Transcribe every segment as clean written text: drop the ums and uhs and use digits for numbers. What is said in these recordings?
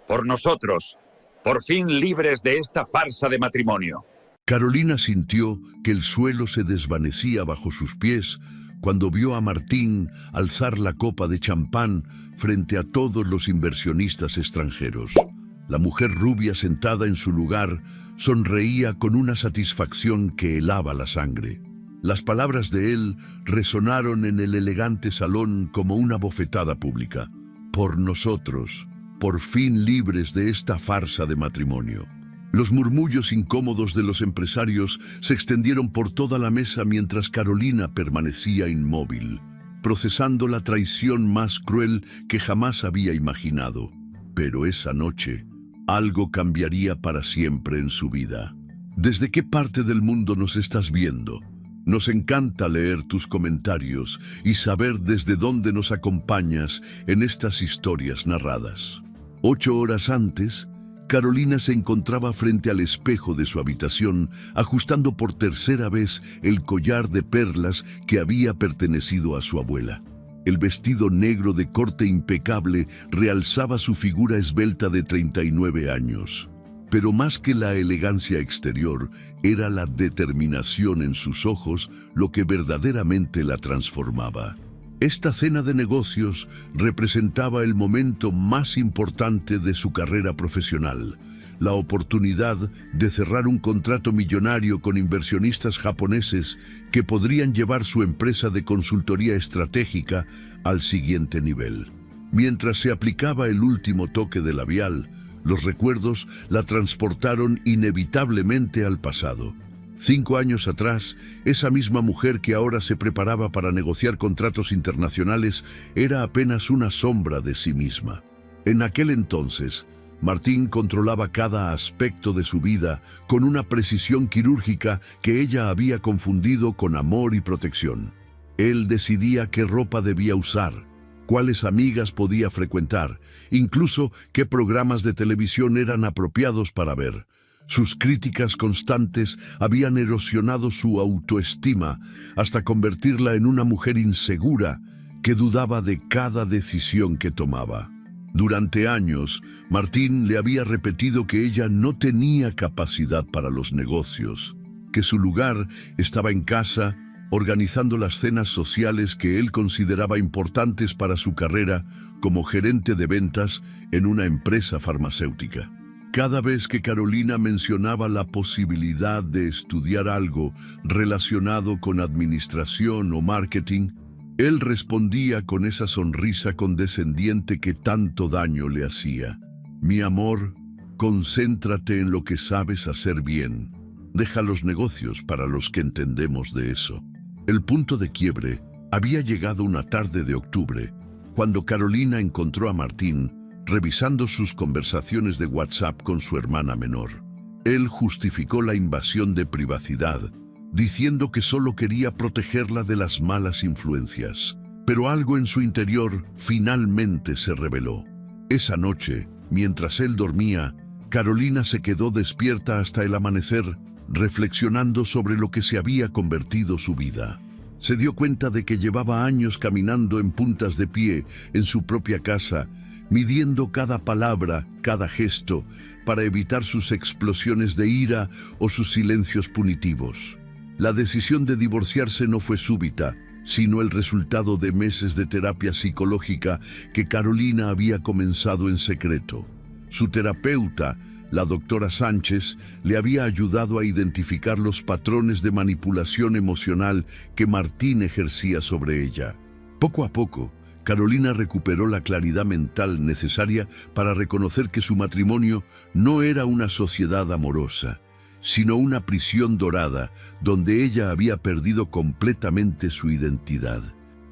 Por nosotros, por fin libres de esta farsa de matrimonio. Carolina sintió que el suelo se desvanecía bajo sus pies cuando vio a Martín alzar la copa de champán frente a todos los inversionistas extranjeros. La mujer rubia sentada en su lugar sonreía con una satisfacción que helaba la sangre. Las palabras de él resonaron en el elegante salón como una bofetada pública. Por nosotros, por fin libres de esta farsa de matrimonio. Los murmullos incómodos de los empresarios se extendieron por toda la mesa mientras Carolina permanecía inmóvil, procesando la traición más cruel que jamás había imaginado. Pero esa noche, algo cambiaría para siempre en su vida. ¿Desde qué parte del mundo nos estás viendo? Nos encanta leer tus comentarios y saber desde dónde nos acompañas en estas historias narradas. 8 horas antes, Carolina se encontraba frente al espejo de su habitación, ajustando por tercera vez el collar de perlas que había pertenecido a su abuela. El vestido negro de corte impecable realzaba su figura esbelta de 39 años. Pero más que la elegancia exterior, era la determinación en sus ojos lo que verdaderamente la transformaba. Esta cena de negocios representaba el momento más importante de su carrera profesional, la oportunidad de cerrar un contrato millonario con inversionistas japoneses que podrían llevar su empresa de consultoría estratégica al siguiente nivel. Mientras se aplicaba el último toque de labial, los recuerdos la transportaron inevitablemente al pasado. 5 años atrás, esa misma mujer que ahora se preparaba para negociar contratos internacionales era apenas una sombra de sí misma. En aquel entonces, Martín controlaba cada aspecto de su vida con una precisión quirúrgica que ella había confundido con amor y protección. Él decidía qué ropa debía usar, cuáles amigas podía frecuentar, incluso qué programas de televisión eran apropiados para ver. Sus críticas constantes habían erosionado su autoestima hasta convertirla en una mujer insegura que dudaba de cada decisión que tomaba. Durante años, Martín le había repetido que ella no tenía capacidad para los negocios, que su lugar estaba en casa, organizando las cenas sociales que él consideraba importantes para su carrera como gerente de ventas en una empresa farmacéutica. Cada vez que Carolina mencionaba la posibilidad de estudiar algo relacionado con administración o marketing, él respondía con esa sonrisa condescendiente que tanto daño le hacía. Mi amor, concéntrate en lo que sabes hacer bien. Deja los negocios para los que entendemos de eso. El punto de quiebre había llegado una tarde de octubre, cuando Carolina encontró a Martín revisando sus conversaciones de WhatsApp con su hermana menor. Él justificó la invasión de privacidad, diciendo que solo quería protegerla de las malas influencias. Pero algo en su interior finalmente se reveló. Esa noche, mientras él dormía, Carolina se quedó despierta hasta el amanecer, reflexionando sobre lo que se había convertido su vida. Se dio cuenta de que llevaba años caminando en puntas de pie en su propia casa, midiendo cada palabra, cada gesto, para evitar sus explosiones de ira o sus silencios punitivos. La decisión de divorciarse no fue súbita, sino el resultado de meses de terapia psicológica que Carolina había comenzado en secreto. Su terapeuta, la doctora Sánchez, le había ayudado a identificar los patrones de manipulación emocional que Martín ejercía sobre ella. Poco a poco, Carolina recuperó la claridad mental necesaria para reconocer que su matrimonio no era una sociedad amorosa, sino una prisión dorada donde ella había perdido completamente su identidad.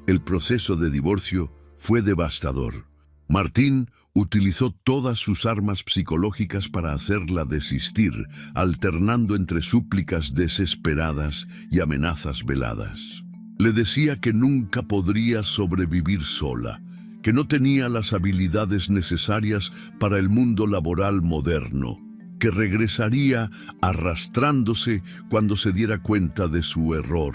El proceso de divorcio fue devastador. Martín utilizó todas sus armas psicológicas para hacerla desistir, alternando entre súplicas desesperadas y amenazas veladas. Le decía que nunca podría sobrevivir sola, que no tenía las habilidades necesarias para el mundo laboral moderno, que regresaría arrastrándose cuando se diera cuenta de su error.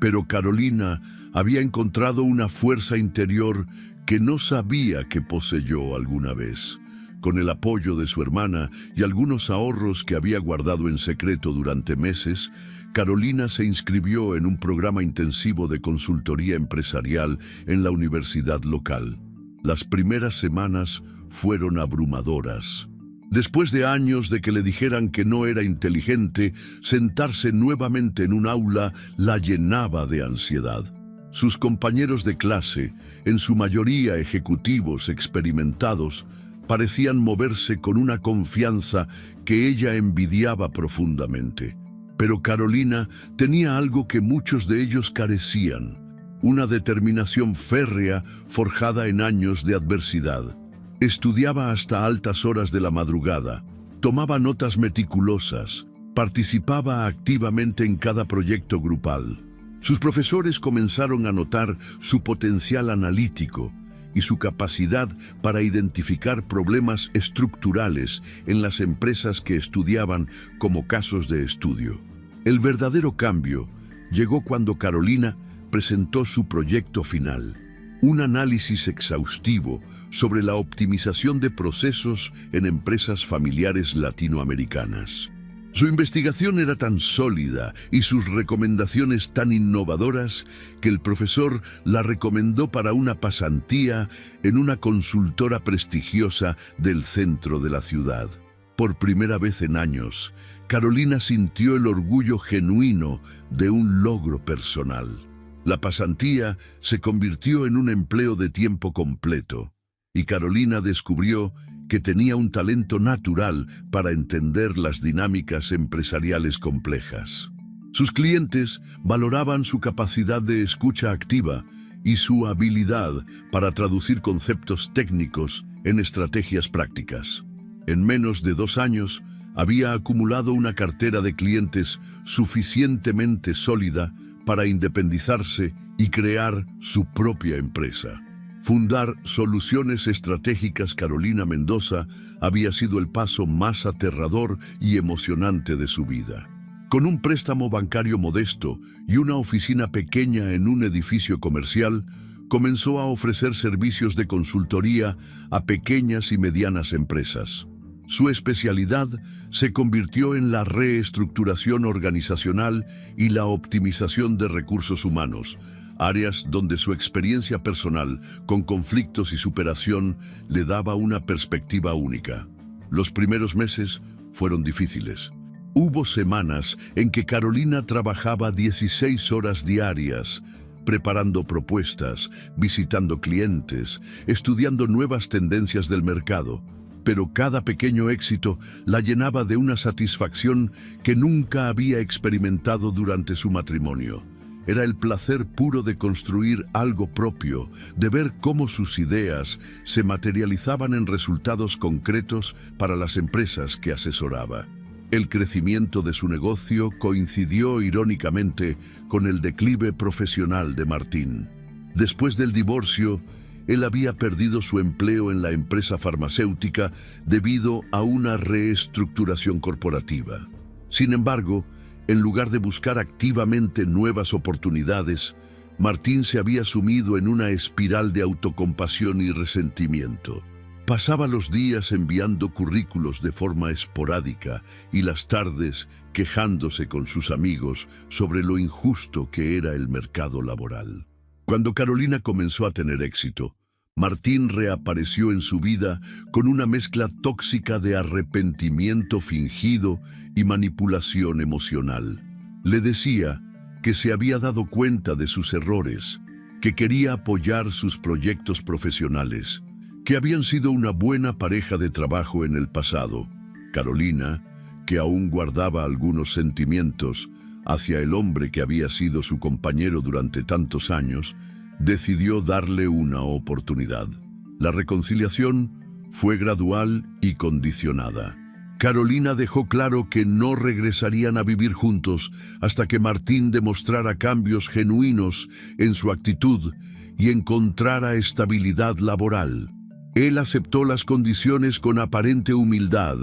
Pero Carolina había encontrado una fuerza interior que no sabía que poseyó alguna vez. Con el apoyo de su hermana y algunos ahorros que había guardado en secreto durante meses, Carolina se inscribió en un programa intensivo de consultoría empresarial en la universidad local. Las primeras semanas fueron abrumadoras. Después de años de que le dijeran que no era inteligente, sentarse nuevamente en un aula la llenaba de ansiedad. Sus compañeros de clase, en su mayoría ejecutivos experimentados, parecían moverse con una confianza que ella envidiaba profundamente. Pero Carolina tenía algo que muchos de ellos carecían: una determinación férrea forjada en años de adversidad. Estudiaba hasta altas horas de la madrugada, tomaba notas meticulosas, participaba activamente en cada proyecto grupal. Sus profesores comenzaron a notar su potencial analítico y su capacidad para identificar problemas estructurales en las empresas que estudiaban como casos de estudio. El verdadero cambio llegó cuando Carolina presentó su proyecto final, un análisis exhaustivo sobre la optimización de procesos en empresas familiares latinoamericanas. Su investigación era tan sólida y sus recomendaciones tan innovadoras que el profesor la recomendó para una pasantía en una consultora prestigiosa del centro de la ciudad. Por primera vez en años, Carolina sintió el orgullo genuino de un logro personal. La pasantía se convirtió en un empleo de tiempo completo, y Carolina descubrió que tenía un talento natural para entender las dinámicas empresariales complejas. Sus clientes valoraban su capacidad de escucha activa y su habilidad para traducir conceptos técnicos en estrategias prácticas. En menos de 2 años, había acumulado una cartera de clientes suficientemente sólida para independizarse y crear su propia empresa. Fundar Soluciones Estratégicas Carolina Mendoza había sido el paso más aterrador y emocionante de su vida. Con un préstamo bancario modesto y una oficina pequeña en un edificio comercial, comenzó a ofrecer servicios de consultoría a pequeñas y medianas empresas. Su especialidad se convirtió en la reestructuración organizacional y la optimización de recursos humanos, áreas donde su experiencia personal con conflictos y superación le daba una perspectiva única. Los primeros meses fueron difíciles. Hubo semanas en que Carolina trabajaba 16 horas diarias, preparando propuestas, visitando clientes, estudiando nuevas tendencias del mercado. Pero cada pequeño éxito la llenaba de una satisfacción que nunca había experimentado durante su matrimonio. Era el placer puro de construir algo propio, de ver cómo sus ideas se materializaban en resultados concretos para las empresas que asesoraba. El crecimiento de su negocio coincidió irónicamente con el declive profesional de Martín. Después del divorcio, él había perdido su empleo en la empresa farmacéutica debido a una reestructuración corporativa. Sin embargo, en lugar de buscar activamente nuevas oportunidades, Martín se había sumido en una espiral de autocompasión y resentimiento. Pasaba los días enviando currículos de forma esporádica y las tardes quejándose con sus amigos sobre lo injusto que era el mercado laboral. Cuando Carolina comenzó a tener éxito, Martín reapareció en su vida con una mezcla tóxica de arrepentimiento fingido y manipulación emocional. Le decía que se había dado cuenta de sus errores, que quería apoyar sus proyectos profesionales, que habían sido una buena pareja de trabajo en el pasado. Carolina, que aún guardaba algunos sentimientos hacia el hombre que había sido su compañero durante tantos años, decidió darle una oportunidad. La reconciliación fue gradual y condicionada. Carolina dejó claro que no regresarían a vivir juntos hasta que Martín demostrara cambios genuinos en su actitud y encontrara estabilidad laboral. Él aceptó las condiciones con aparente humildad,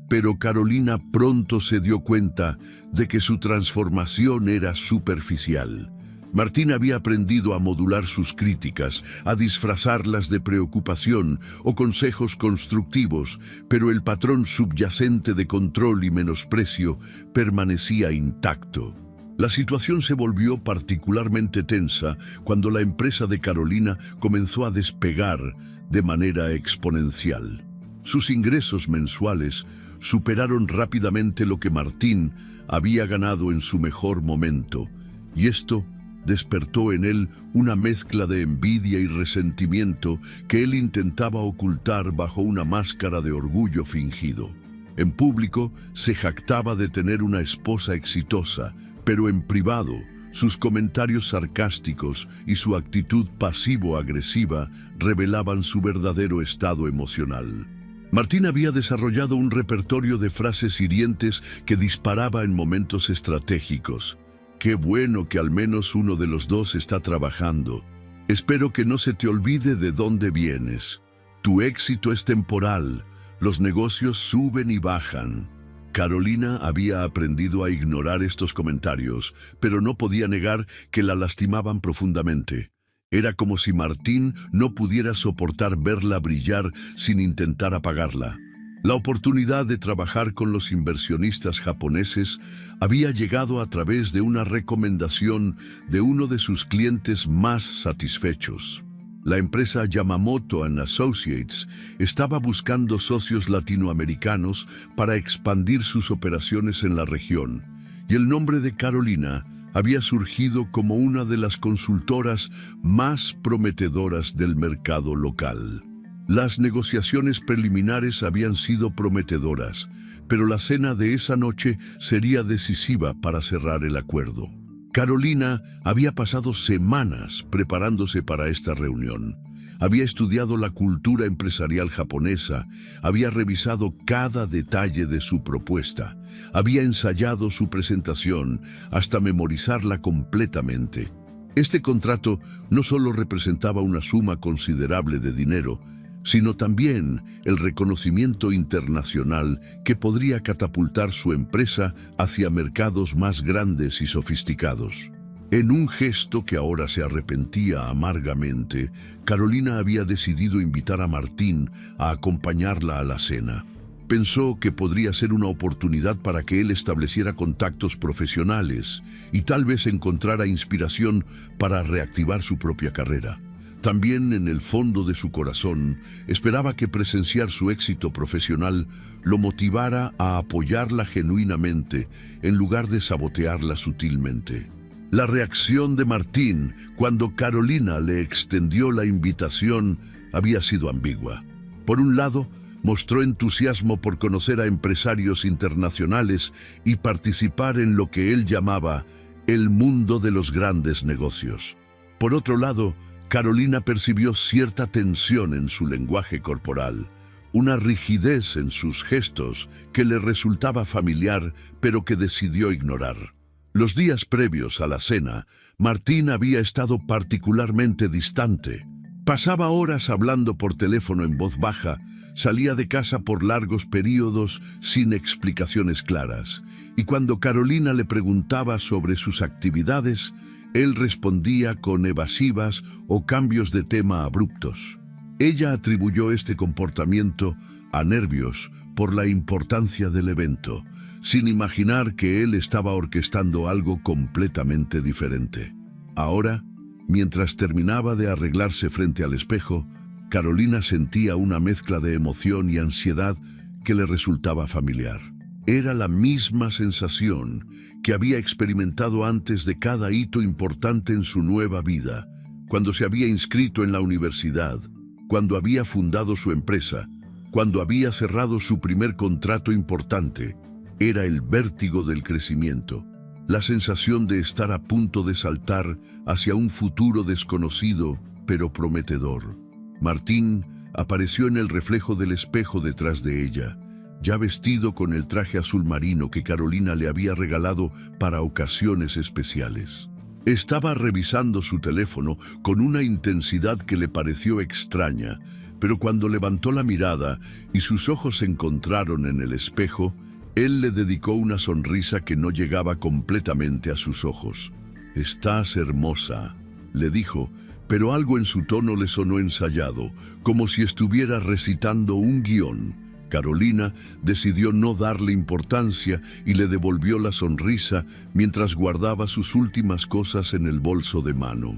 pero Carolina pronto se dio cuenta de que su transformación era superficial. Martín había aprendido a modular sus críticas, a disfrazarlas de preocupación o consejos constructivos, pero el patrón subyacente de control y menosprecio permanecía intacto. La situación se volvió particularmente tensa cuando la empresa de Carolina comenzó a despegar de manera exponencial. Sus ingresos mensuales superaron rápidamente lo que Martín había ganado en su mejor momento, y esto despertó en él una mezcla de envidia y resentimiento que él intentaba ocultar bajo una máscara de orgullo fingido. En público se jactaba de tener una esposa exitosa, pero en privado sus comentarios sarcásticos y su actitud pasivo-agresiva revelaban su verdadero estado emocional. Martín había desarrollado un repertorio de frases hirientes que disparaba en momentos estratégicos. Qué bueno que al menos uno de los dos está trabajando. Espero que no se te olvide de dónde vienes. Tu éxito es temporal. Los negocios suben y bajan. Carolina había aprendido a ignorar estos comentarios, pero no podía negar que la lastimaban profundamente. Era como si Martín no pudiera soportar verla brillar sin intentar apagarla. La oportunidad de trabajar con los inversionistas japoneses había llegado a través de una recomendación de uno de sus clientes más satisfechos. La empresa Yamamoto & Associates estaba buscando socios latinoamericanos para expandir sus operaciones en la región, y el nombre de Carolina había surgido como una de las consultoras más prometedoras del mercado local. Las negociaciones preliminares habían sido prometedoras, pero la cena de esa noche sería decisiva para cerrar el acuerdo. Carolina había pasado semanas preparándose para esta reunión. Había estudiado la cultura empresarial japonesa, había revisado cada detalle de su propuesta, había ensayado su presentación hasta memorizarla completamente. Este contrato no solo representaba una suma considerable de dinero, sino también el reconocimiento internacional que podría catapultar su empresa hacia mercados más grandes y sofisticados. En un gesto que ahora se arrepentía amargamente, Carolina había decidido invitar a Martín a acompañarla a la cena. Pensó que podría ser una oportunidad para que él estableciera contactos profesionales y tal vez encontrara inspiración para reactivar su propia carrera. También en el fondo de su corazón esperaba que presenciar su éxito profesional lo motivara a apoyarla genuinamente en lugar de sabotearla sutilmente. La reacción de Martín cuando Carolina le extendió la invitación había sido ambigua. Por un lado, mostró entusiasmo por conocer a empresarios internacionales y participar en lo que él llamaba el mundo de los grandes negocios. Por otro lado, Carolina percibió cierta tensión en su lenguaje corporal, una rigidez en sus gestos que le resultaba familiar, pero que decidió ignorar. Los días previos a la cena, Martín había estado particularmente distante. Pasaba horas hablando por teléfono en voz baja, salía de casa por largos periodos sin explicaciones claras, y cuando Carolina le preguntaba sobre sus actividades, él respondía con evasivas o cambios de tema abruptos. Ella atribuyó este comportamiento a nervios por la importancia del evento, sin imaginar que él estaba orquestando algo completamente diferente. Ahora, mientras terminaba de arreglarse frente al espejo, Carolina sentía una mezcla de emoción y ansiedad que le resultaba familiar. Era la misma sensación que había experimentado antes de cada hito importante en su nueva vida, cuando se había inscrito en la universidad, cuando había fundado su empresa, cuando había cerrado su primer contrato importante. Era el vértigo del crecimiento, la sensación de estar a punto de saltar hacia un futuro desconocido, pero prometedor. Martín apareció en el reflejo del espejo detrás de ella, ya vestido con el traje azul marino que Carolina le había regalado para ocasiones especiales. Estaba revisando su teléfono con una intensidad que le pareció extraña, pero cuando levantó la mirada y sus ojos se encontraron en el espejo, él le dedicó una sonrisa que no llegaba completamente a sus ojos. «Estás hermosa», le dijo, pero algo en su tono le sonó ensayado, como si estuviera recitando un guión. Carolina decidió no darle importancia y le devolvió la sonrisa mientras guardaba sus últimas cosas en el bolso de mano.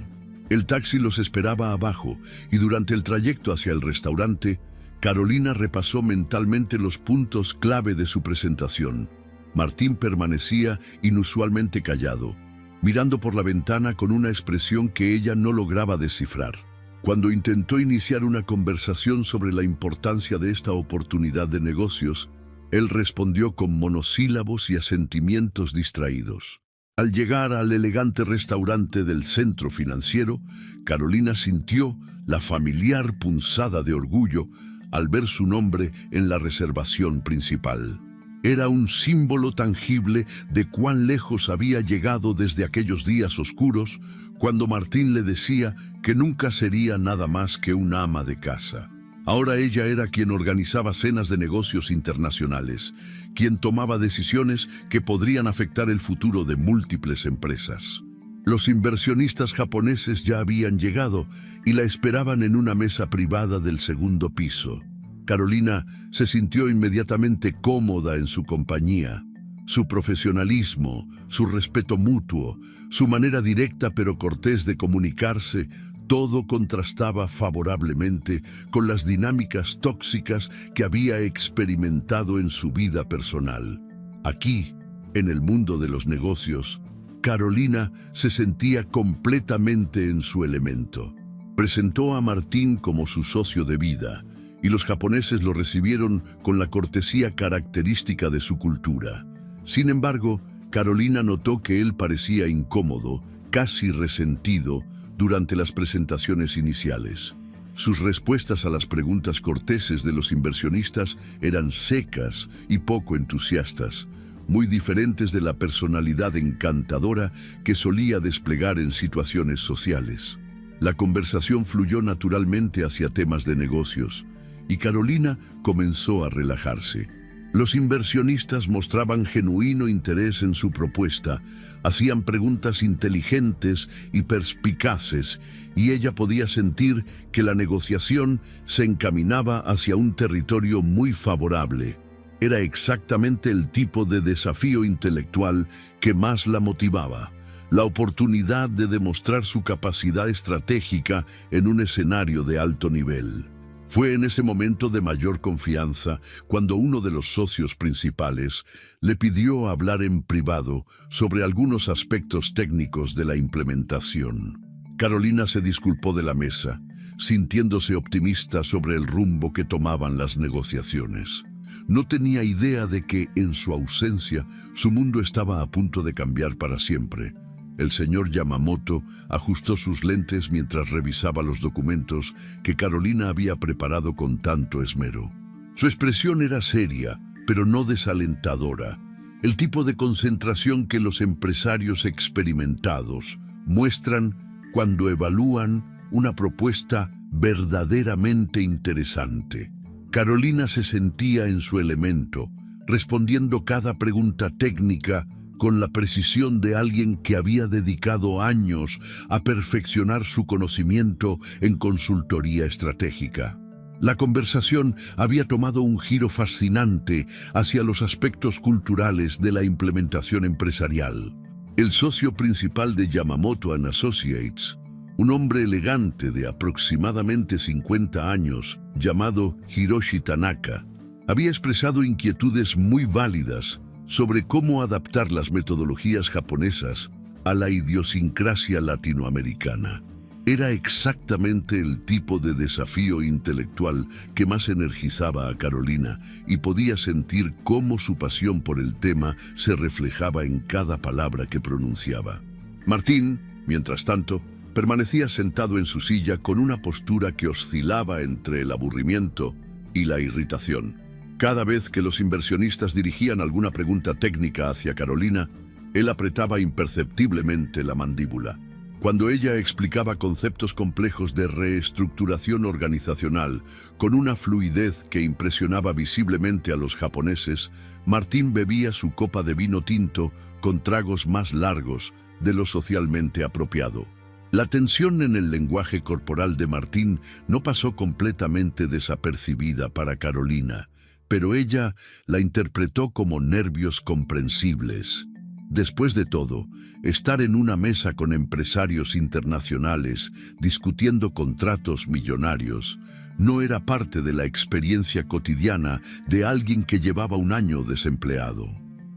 El taxi los esperaba abajo y durante el trayecto hacia el restaurante, Carolina repasó mentalmente los puntos clave de su presentación. Martín permanecía inusualmente callado, mirando por la ventana con una expresión que ella no lograba descifrar. Cuando intentó iniciar una conversación sobre la importancia de esta oportunidad de negocios, él respondió con monosílabos y asentimientos distraídos. Al llegar al elegante restaurante del centro financiero, Carolina sintió la familiar punzada de orgullo al ver su nombre en la reservación principal. Era un símbolo tangible de cuán lejos había llegado desde aquellos días oscuros, cuando Martín le decía que nunca sería nada más que una ama de casa. Ahora ella era quien organizaba cenas de negocios internacionales, quien tomaba decisiones que podrían afectar el futuro de múltiples empresas. Los inversionistas japoneses ya habían llegado y la esperaban en una mesa privada del segundo piso. Carolina se sintió inmediatamente cómoda en su compañía. Su profesionalismo, su respeto mutuo, su manera directa pero cortés de comunicarse, todo contrastaba favorablemente con las dinámicas tóxicas que había experimentado en su vida personal. Aquí, en el mundo de los negocios, Carolina se sentía completamente en su elemento. Presentó a Martín como su socio de vida, y los japoneses lo recibieron con la cortesía característica de su cultura. Sin embargo, Carolina notó que él parecía incómodo, casi resentido, durante las presentaciones iniciales. Sus respuestas a las preguntas corteses de los inversionistas eran secas y poco entusiastas, muy diferentes de la personalidad encantadora que solía desplegar en situaciones sociales. La conversación fluyó naturalmente hacia temas de negocios, y Carolina comenzó a relajarse. Los inversionistas mostraban genuino interés en su propuesta, hacían preguntas inteligentes y perspicaces, y ella podía sentir que la negociación se encaminaba hacia un territorio muy favorable. Era exactamente el tipo de desafío intelectual que más la motivaba, la oportunidad de demostrar su capacidad estratégica en un escenario de alto nivel. Fue en ese momento de mayor confianza cuando uno de los socios principales le pidió hablar en privado sobre algunos aspectos técnicos de la implementación. Carolina se disculpó de la mesa, sintiéndose optimista sobre el rumbo que tomaban las negociaciones. No tenía idea de que, en su ausencia, su mundo estaba a punto de cambiar para siempre. El señor Yamamoto ajustó sus lentes mientras revisaba los documentos que Carolina había preparado con tanto esmero. Su expresión era seria, pero no desalentadora, el tipo de concentración que los empresarios experimentados muestran cuando evalúan una propuesta verdaderamente interesante. Carolina se sentía en su elemento, respondiendo cada pregunta técnica con la precisión de alguien que había dedicado años a perfeccionar su conocimiento en consultoría estratégica. La conversación había tomado un giro fascinante hacia los aspectos culturales de la implementación empresarial. El socio principal de Yamamoto & Associates, un hombre elegante de aproximadamente 50 años, llamado Hiroshi Tanaka, había expresado inquietudes muy válidas sobre cómo adaptar las metodologías japonesas a la idiosincrasia latinoamericana. Era exactamente el tipo de desafío intelectual que más energizaba a Carolina y podía sentir cómo su pasión por el tema se reflejaba en cada palabra que pronunciaba. Martín, mientras tanto, permanecía sentado en su silla con una postura que oscilaba entre el aburrimiento y la irritación. Cada vez que los inversionistas dirigían alguna pregunta técnica hacia Carolina, él apretaba imperceptiblemente la mandíbula. Cuando ella explicaba conceptos complejos de reestructuración organizacional con una fluidez que impresionaba visiblemente a los japoneses, Martín bebía su copa de vino tinto con tragos más largos, de lo socialmente apropiado. La tensión en el lenguaje corporal de Martín no pasó completamente desapercibida para Carolina, pero ella la interpretó como nervios comprensibles. Después de todo, estar en una mesa con empresarios internacionales discutiendo contratos millonarios no era parte de la experiencia cotidiana de alguien que llevaba un año desempleado.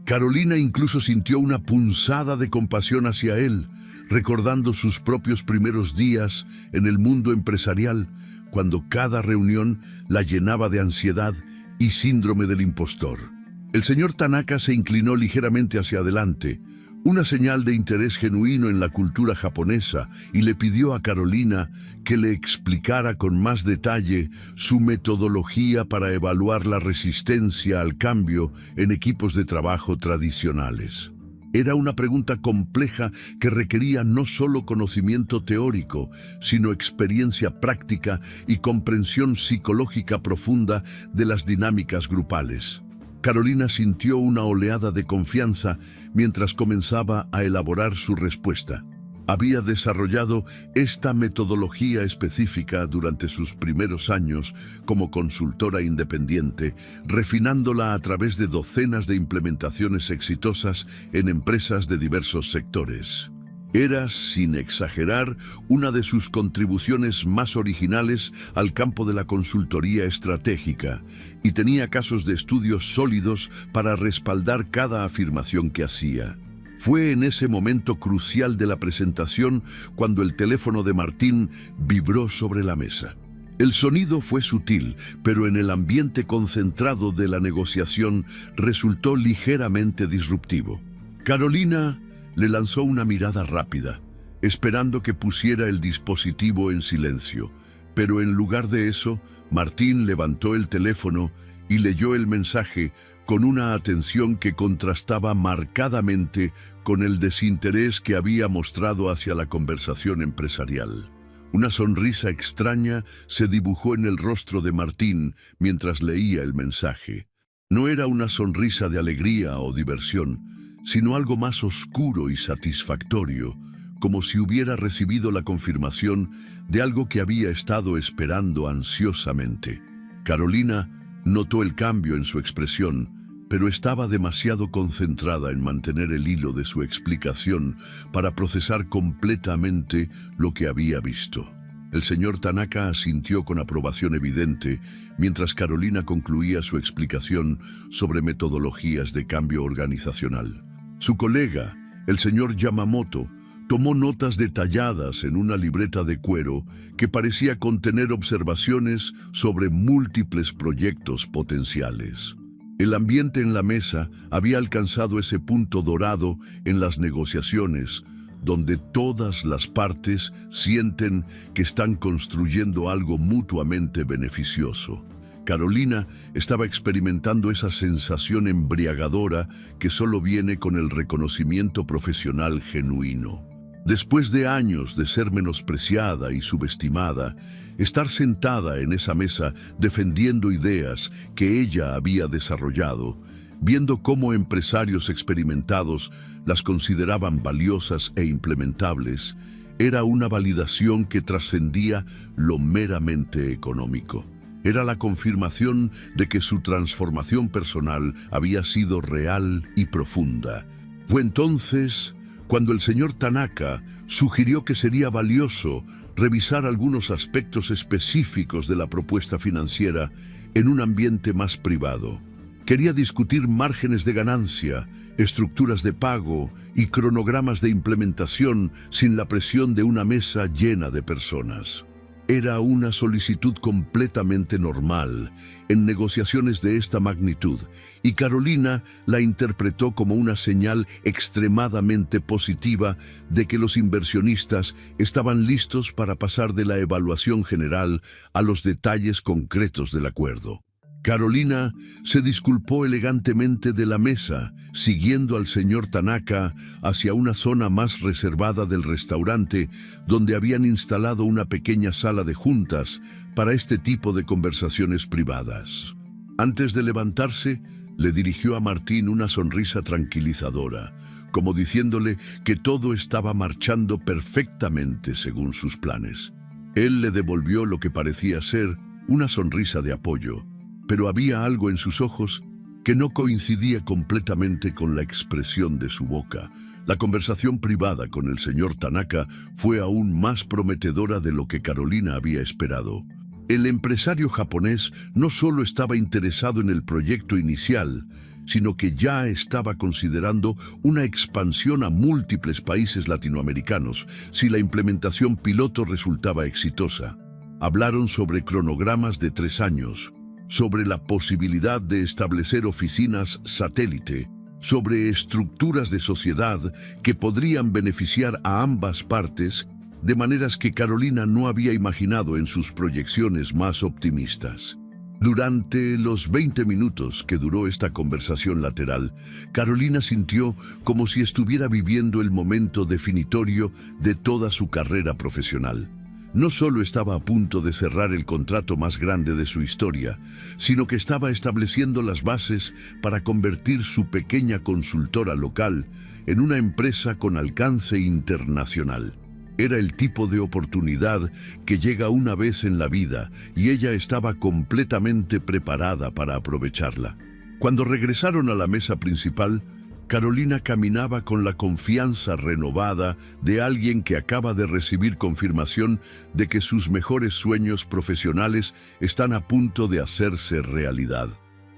Carolina incluso sintió una punzada de compasión hacia él, recordando sus propios primeros días en el mundo empresarial, cuando cada reunión la llenaba de ansiedad y síndrome del impostor. El señor Tanaka se inclinó ligeramente hacia adelante, una señal de interés genuino en la cultura japonesa, y le pidió a Carolina que le explicara con más detalle su metodología para evaluar la resistencia al cambio en equipos de trabajo tradicionales. Era una pregunta compleja que requería no solo conocimiento teórico, sino experiencia práctica y comprensión psicológica profunda de las dinámicas grupales. Carolina sintió una oleada de confianza mientras comenzaba a elaborar su respuesta. Había desarrollado esta metodología específica durante sus primeros años como consultora independiente, refinándola a través de docenas de implementaciones exitosas en empresas de diversos sectores. Era, sin exagerar, una de sus contribuciones más originales al campo de la consultoría estratégica, y tenía casos de estudios sólidos para respaldar cada afirmación que hacía. Fue en ese momento crucial de la presentación cuando el teléfono de Martín vibró sobre la mesa. El sonido fue sutil, pero en el ambiente concentrado de la negociación resultó ligeramente disruptivo. Carolina le lanzó una mirada rápida, esperando que pusiera el dispositivo en silencio, pero en lugar de eso, Martín levantó el teléfono y leyó el mensaje con una atención que contrastaba marcadamente con el desinterés que había mostrado hacia la conversación empresarial. Una sonrisa extraña se dibujó en el rostro de Martín mientras leía el mensaje. No era una sonrisa de alegría o diversión, sino algo más oscuro y satisfactorio, como si hubiera recibido la confirmación de algo que había estado esperando ansiosamente. Carolina notó el cambio en su expresión, pero estaba demasiado concentrada en mantener el hilo de su explicación para procesar completamente lo que había visto. El señor Tanaka asintió con aprobación evidente mientras Carolina concluía su explicación sobre metodologías de cambio organizacional. Su colega, el señor Yamamoto, tomó notas detalladas en una libreta de cuero que parecía contener observaciones sobre múltiples proyectos potenciales. El ambiente en la mesa había alcanzado ese punto dorado en las negociaciones, donde todas las partes sienten que están construyendo algo mutuamente beneficioso. Carolina estaba experimentando esa sensación embriagadora que solo viene con el reconocimiento profesional genuino. Después de años de ser menospreciada y subestimada, estar sentada en esa mesa defendiendo ideas que ella había desarrollado, viendo cómo empresarios experimentados las consideraban valiosas e implementables, era una validación que trascendía lo meramente económico. Era la confirmación de que su transformación personal había sido real y profunda. Fue entonces cuando el señor Tanaka sugirió que sería valioso revisar algunos aspectos específicos de la propuesta financiera en un ambiente más privado. Quería discutir márgenes de ganancia, estructuras de pago y cronogramas de implementación sin la presión de una mesa llena de personas. Era una solicitud completamente normal en negociaciones de esta magnitud, y Carolina la interpretó como una señal extremadamente positiva de que los inversionistas estaban listos para pasar de la evaluación general a los detalles concretos del acuerdo. Carolina se disculpó elegantemente de la mesa, siguiendo al señor Tanaka hacia una zona más reservada del restaurante, donde habían instalado una pequeña sala de juntas para este tipo de conversaciones privadas. Antes de levantarse, le dirigió a Martín una sonrisa tranquilizadora, como diciéndole que todo estaba marchando perfectamente según sus planes. Él le devolvió lo que parecía ser una sonrisa de apoyo, pero había algo en sus ojos que no coincidía completamente con la expresión de su boca. La conversación privada con el señor Tanaka fue aún más prometedora de lo que Carolina había esperado. El empresario japonés no solo estaba interesado en el proyecto inicial, sino que ya estaba considerando una expansión a múltiples países latinoamericanos si la implementación piloto resultaba exitosa. Hablaron sobre cronogramas de 3 años, sobre la posibilidad de establecer oficinas satélite, sobre estructuras de sociedad que podrían beneficiar a ambas partes de maneras que Carolina no había imaginado en sus proyecciones más optimistas. Durante los 20 minutos que duró esta conversación lateral, Carolina sintió como si estuviera viviendo el momento definitorio de toda su carrera profesional. No solo estaba a punto de cerrar el contrato más grande de su historia, sino que estaba estableciendo las bases para convertir su pequeña consultora local en una empresa con alcance internacional. Era el tipo de oportunidad que llega una vez en la vida y ella estaba completamente preparada para aprovecharla. Cuando regresaron a la mesa principal, Carolina caminaba con la confianza renovada de alguien que acaba de recibir confirmación de que sus mejores sueños profesionales están a punto de hacerse realidad.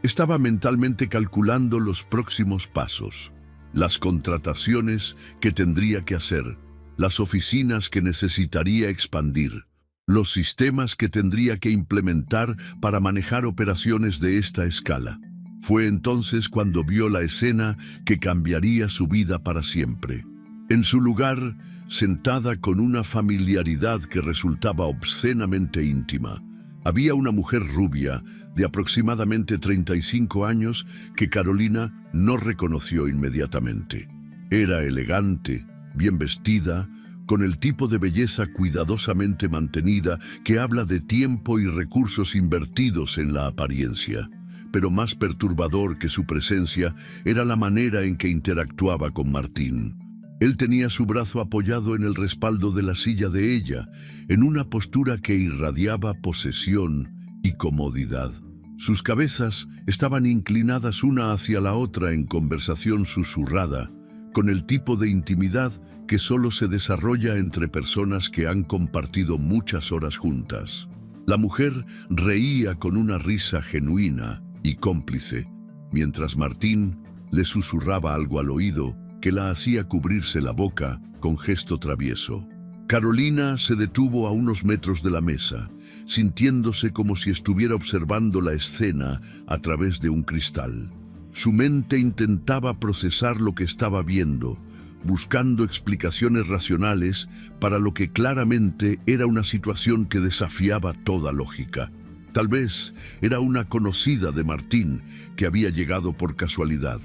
Estaba mentalmente calculando los próximos pasos, las contrataciones que tendría que hacer, las oficinas que necesitaría expandir, los sistemas que tendría que implementar para manejar operaciones de esta escala. Fue entonces cuando vio la escena que cambiaría su vida para siempre. En su lugar, sentada con una familiaridad que resultaba obscenamente íntima, había una mujer rubia de aproximadamente 35 años que Carolina no reconoció inmediatamente. Era elegante, bien vestida, con el tipo de belleza cuidadosamente mantenida que habla de tiempo y recursos invertidos en la apariencia. Pero más perturbador que su presencia era la manera en que interactuaba con Martín. Él tenía su brazo apoyado en el respaldo de la silla de ella, en una postura que irradiaba posesión y comodidad. Sus cabezas estaban inclinadas una hacia la otra en conversación susurrada, con el tipo de intimidad que solo se desarrolla entre personas que han compartido muchas horas juntas. La mujer reía con una risa genuina y cómplice, mientras Martín le susurraba algo al oído que la hacía cubrirse la boca con gesto travieso. Carolina se detuvo a unos metros de la mesa, sintiéndose como si estuviera observando la escena a través de un cristal. Su mente intentaba procesar lo que estaba viendo, buscando explicaciones racionales para lo que claramente era una situación que desafiaba toda lógica. Tal vez era una conocida de Martín que había llegado por casualidad.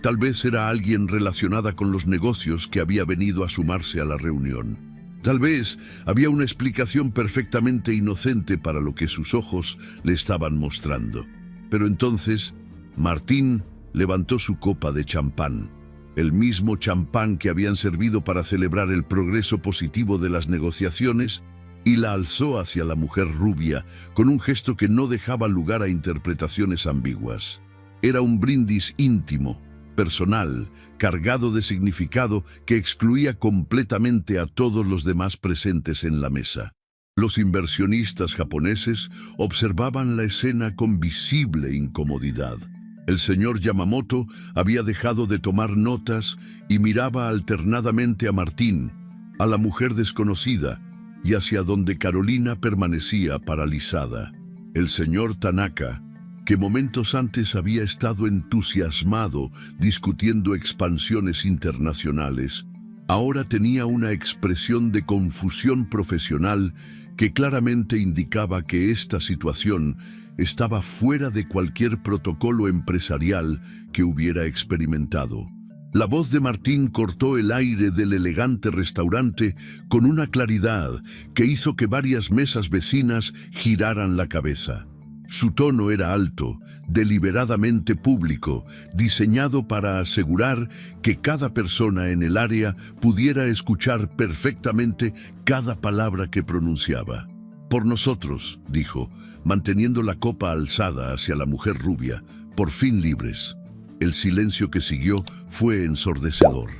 Tal vez era alguien relacionada con los negocios que había venido a sumarse a la reunión. Tal vez había una explicación perfectamente inocente para lo que sus ojos le estaban mostrando. Pero entonces, Martín levantó su copa de champán, el mismo champán que habían servido para celebrar el progreso positivo de las negociaciones, y la alzó hacia la mujer rubia con un gesto que no dejaba lugar a interpretaciones ambiguas. Era un brindis íntimo, personal, cargado de significado que excluía completamente a todos los demás presentes en la mesa. Los inversionistas japoneses observaban la escena con visible incomodidad. El señor Yamamoto había dejado de tomar notas y miraba alternadamente a Martín, a la mujer desconocida, y hacia donde Carolina permanecía paralizada. El señor Tanaka, que momentos antes había estado entusiasmado discutiendo expansiones internacionales, ahora tenía una expresión de confusión profesional que claramente indicaba que esta situación estaba fuera de cualquier protocolo empresarial que hubiera experimentado. La voz de Martín cortó el aire del elegante restaurante con una claridad que hizo que varias mesas vecinas giraran la cabeza. Su tono era alto, deliberadamente público, diseñado para asegurar que cada persona en el área pudiera escuchar perfectamente cada palabra que pronunciaba. «Por nosotros», dijo, manteniendo la copa alzada hacia la mujer rubia, «por fin libres». El silencio que siguió fue ensordecedor.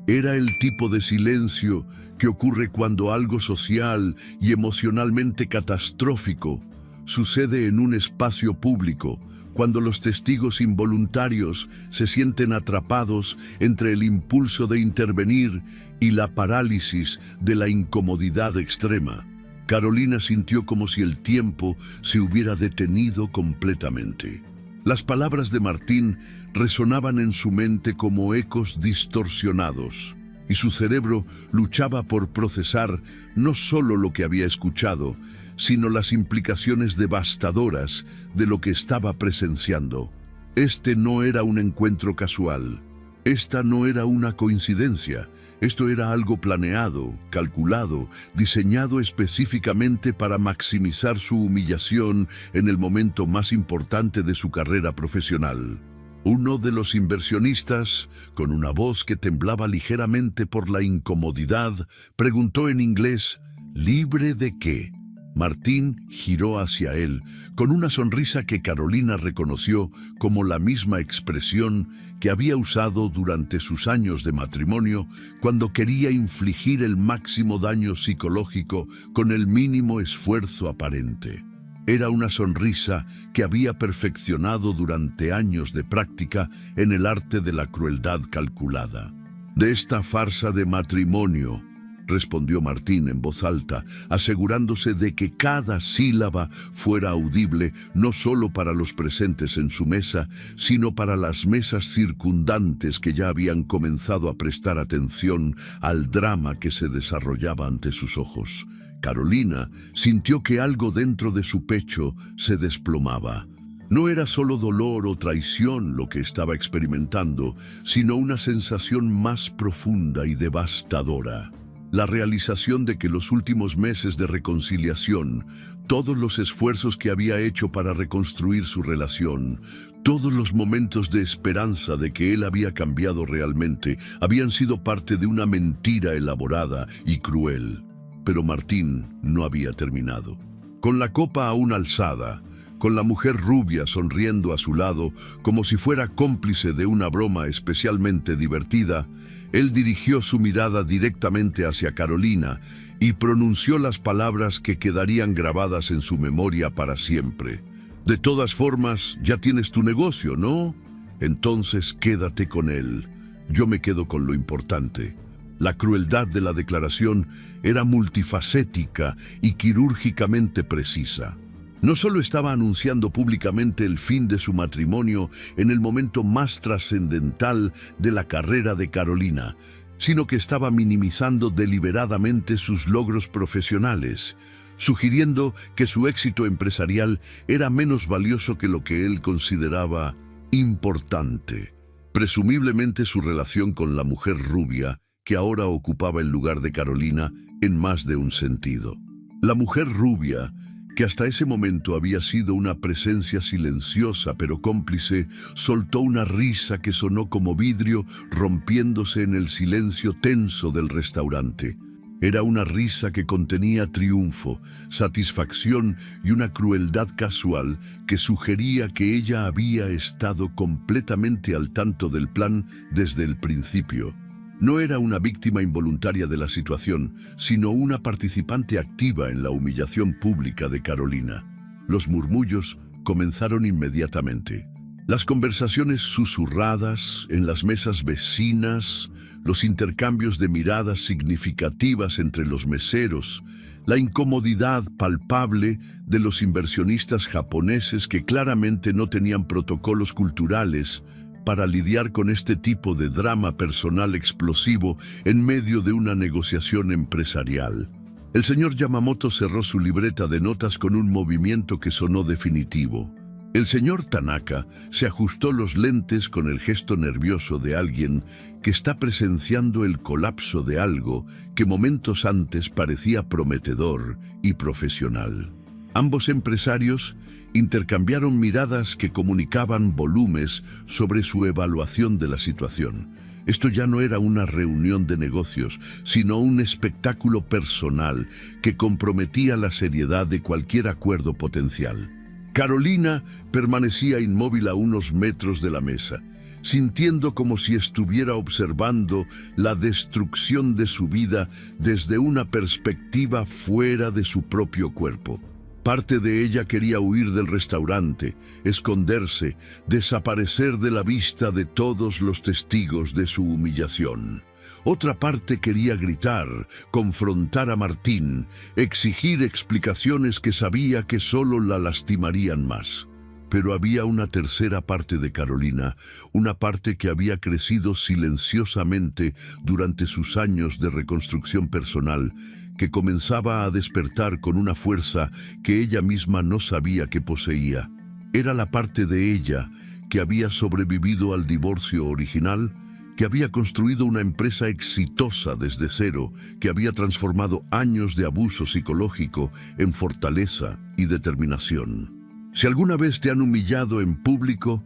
Era el tipo de silencio que ocurre cuando algo social y emocionalmente catastrófico sucede en un espacio público, cuando los testigos involuntarios se sienten atrapados entre el impulso de intervenir y la parálisis de la incomodidad extrema. Carolina sintió como si el tiempo se hubiera detenido completamente. Las palabras de Martín resonaban en su mente como ecos distorsionados, y su cerebro luchaba por procesar no solo lo que había escuchado, sino las implicaciones devastadoras de lo que estaba presenciando. Este no era un encuentro casual. Esta no era una coincidencia. Esto era algo planeado, calculado, diseñado específicamente para maximizar su humillación en el momento más importante de su carrera profesional. Uno de los inversionistas, con una voz que temblaba ligeramente por la incomodidad, preguntó en inglés, ¿libre de qué? Martín giró hacia él, con una sonrisa que Carolina reconoció como la misma expresión que había usado durante sus años de matrimonio cuando quería infligir el máximo daño psicológico con el mínimo esfuerzo aparente. Era una sonrisa que había perfeccionado durante años de práctica en el arte de la crueldad calculada. «De esta farsa de matrimonio», respondió Martín en voz alta, asegurándose de que cada sílaba fuera audible no solo para los presentes en su mesa, sino para las mesas circundantes que ya habían comenzado a prestar atención al drama que se desarrollaba ante sus ojos. Carolina sintió que algo dentro de su pecho se desplomaba. No era solo dolor o traición lo que estaba experimentando, sino una sensación más profunda y devastadora. La realización de que los últimos meses de reconciliación, todos los esfuerzos que había hecho para reconstruir su relación, todos los momentos de esperanza de que él había cambiado realmente, habían sido parte de una mentira elaborada y cruel. Pero Martín no había terminado. Con la copa aún alzada, con la mujer rubia sonriendo a su lado como si fuera cómplice de una broma especialmente divertida, él dirigió su mirada directamente hacia Carolina y pronunció las palabras que quedarían grabadas en su memoria para siempre. «De todas formas, ya tienes tu negocio, ¿no? Entonces quédate con él. Yo me quedo con lo importante». La crueldad de la declaración era multifacética y quirúrgicamente precisa. No solo estaba anunciando públicamente el fin de su matrimonio en el momento más trascendental de la carrera de Carolina, sino que estaba minimizando deliberadamente sus logros profesionales, sugiriendo que su éxito empresarial era menos valioso que lo que él consideraba importante. Presumiblemente su relación con la mujer rubia, que ahora ocupaba el lugar de Carolina en más de un sentido. La mujer rubia, que hasta ese momento había sido una presencia silenciosa pero cómplice, soltó una risa que sonó como vidrio rompiéndose en el silencio tenso del restaurante. Era una risa que contenía triunfo, satisfacción y una crueldad casual que sugería que ella había estado completamente al tanto del plan desde el principio. No era una víctima involuntaria de la situación, sino una participante activa en la humillación pública de Carolina. Los murmullos comenzaron inmediatamente. Las conversaciones susurradas en las mesas vecinas, los intercambios de miradas significativas entre los meseros, la incomodidad palpable de los inversionistas japoneses que claramente no tenían protocolos culturales para lidiar con este tipo de drama personal explosivo en medio de una negociación empresarial. El señor Yamamoto cerró su libreta de notas con un movimiento que sonó definitivo. El señor Tanaka se ajustó los lentes con el gesto nervioso de alguien que está presenciando el colapso de algo que momentos antes parecía prometedor y profesional. Ambos empresarios intercambiaron miradas que comunicaban volúmenes sobre su evaluación de la situación. Esto ya no era una reunión de negocios, sino un espectáculo personal que comprometía la seriedad de cualquier acuerdo potencial. Carolina permanecía inmóvil a unos metros de la mesa, sintiendo como si estuviera observando la destrucción de su vida desde una perspectiva fuera de su propio cuerpo. Parte de ella quería huir del restaurante, esconderse, desaparecer de la vista de todos los testigos de su humillación. Otra parte quería gritar, confrontar a Martín, exigir explicaciones que sabía que solo la lastimarían más. Pero había una tercera parte de Carolina, una parte que había crecido silenciosamente durante sus años de reconstrucción personal, que comenzaba a despertar con una fuerza que ella misma no sabía que poseía. Era la parte de ella que había sobrevivido al divorcio original, que había construido una empresa exitosa desde cero, que había transformado años de abuso psicológico en fortaleza y determinación. Si alguna vez te han humillado en público,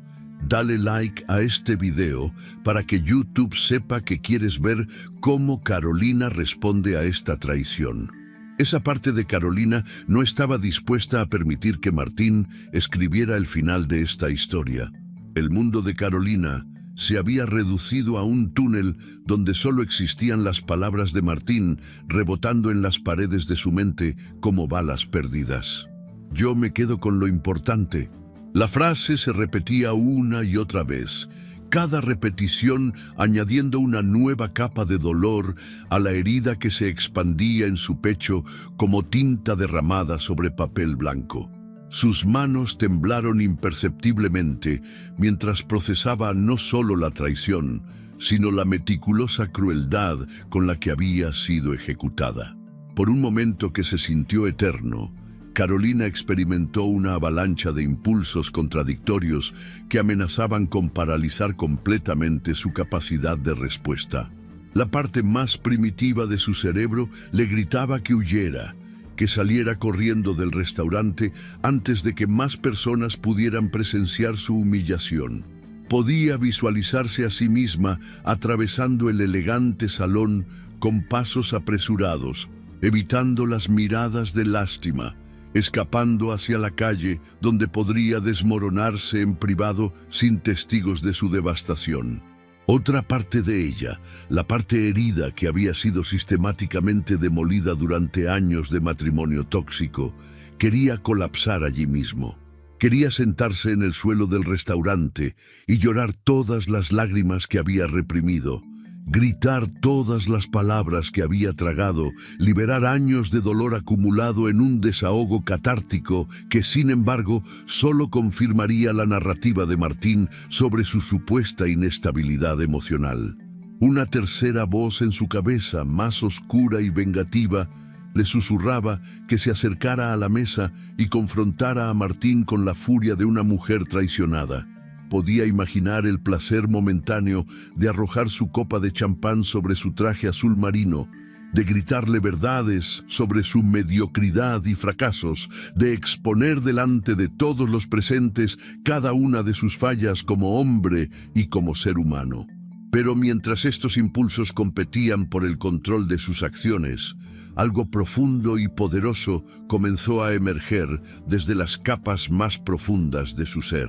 dale like a este video para que YouTube sepa que quieres ver cómo Carolina responde a esta traición. Esa parte de Carolina no estaba dispuesta a permitir que Martín escribiera el final de esta historia. El mundo de Carolina se había reducido a un túnel donde solo existían las palabras de Martín rebotando en las paredes de su mente como balas perdidas. Yo me quedo con lo importante. La frase se repetía una y otra vez, cada repetición añadiendo una nueva capa de dolor a la herida que se expandía en su pecho como tinta derramada sobre papel blanco. Sus manos temblaron imperceptiblemente mientras procesaba no solo la traición, sino la meticulosa crueldad con la que había sido ejecutada. Por un momento que se sintió eterno, Carolina experimentó una avalancha de impulsos contradictorios que amenazaban con paralizar completamente su capacidad de respuesta. La parte más primitiva de su cerebro le gritaba que huyera, que saliera corriendo del restaurante antes de que más personas pudieran presenciar su humillación. Podía visualizarse a sí misma atravesando el elegante salón con pasos apresurados, evitando las miradas de lástima, escapando hacia la calle donde podría desmoronarse en privado sin testigos de su devastación. Otra parte de ella, la parte herida que había sido sistemáticamente demolida durante años de matrimonio tóxico, quería colapsar allí mismo. Quería sentarse en el suelo del restaurante y llorar todas las lágrimas que había reprimido, gritar todas las palabras que había tragado, liberar años de dolor acumulado en un desahogo catártico que, sin embargo, solo confirmaría la narrativa de Martín sobre su supuesta inestabilidad emocional. Una tercera voz en su cabeza, más oscura y vengativa, le susurraba que se acercara a la mesa y confrontara a Martín con la furia de una mujer traicionada. Podía imaginar el placer momentáneo de arrojar su copa de champán sobre su traje azul marino, de gritarle verdades sobre su mediocridad y fracasos, de exponer delante de todos los presentes cada una de sus fallas como hombre y como ser humano. Pero mientras estos impulsos competían por el control de sus acciones, algo profundo y poderoso comenzó a emerger desde las capas más profundas de su ser.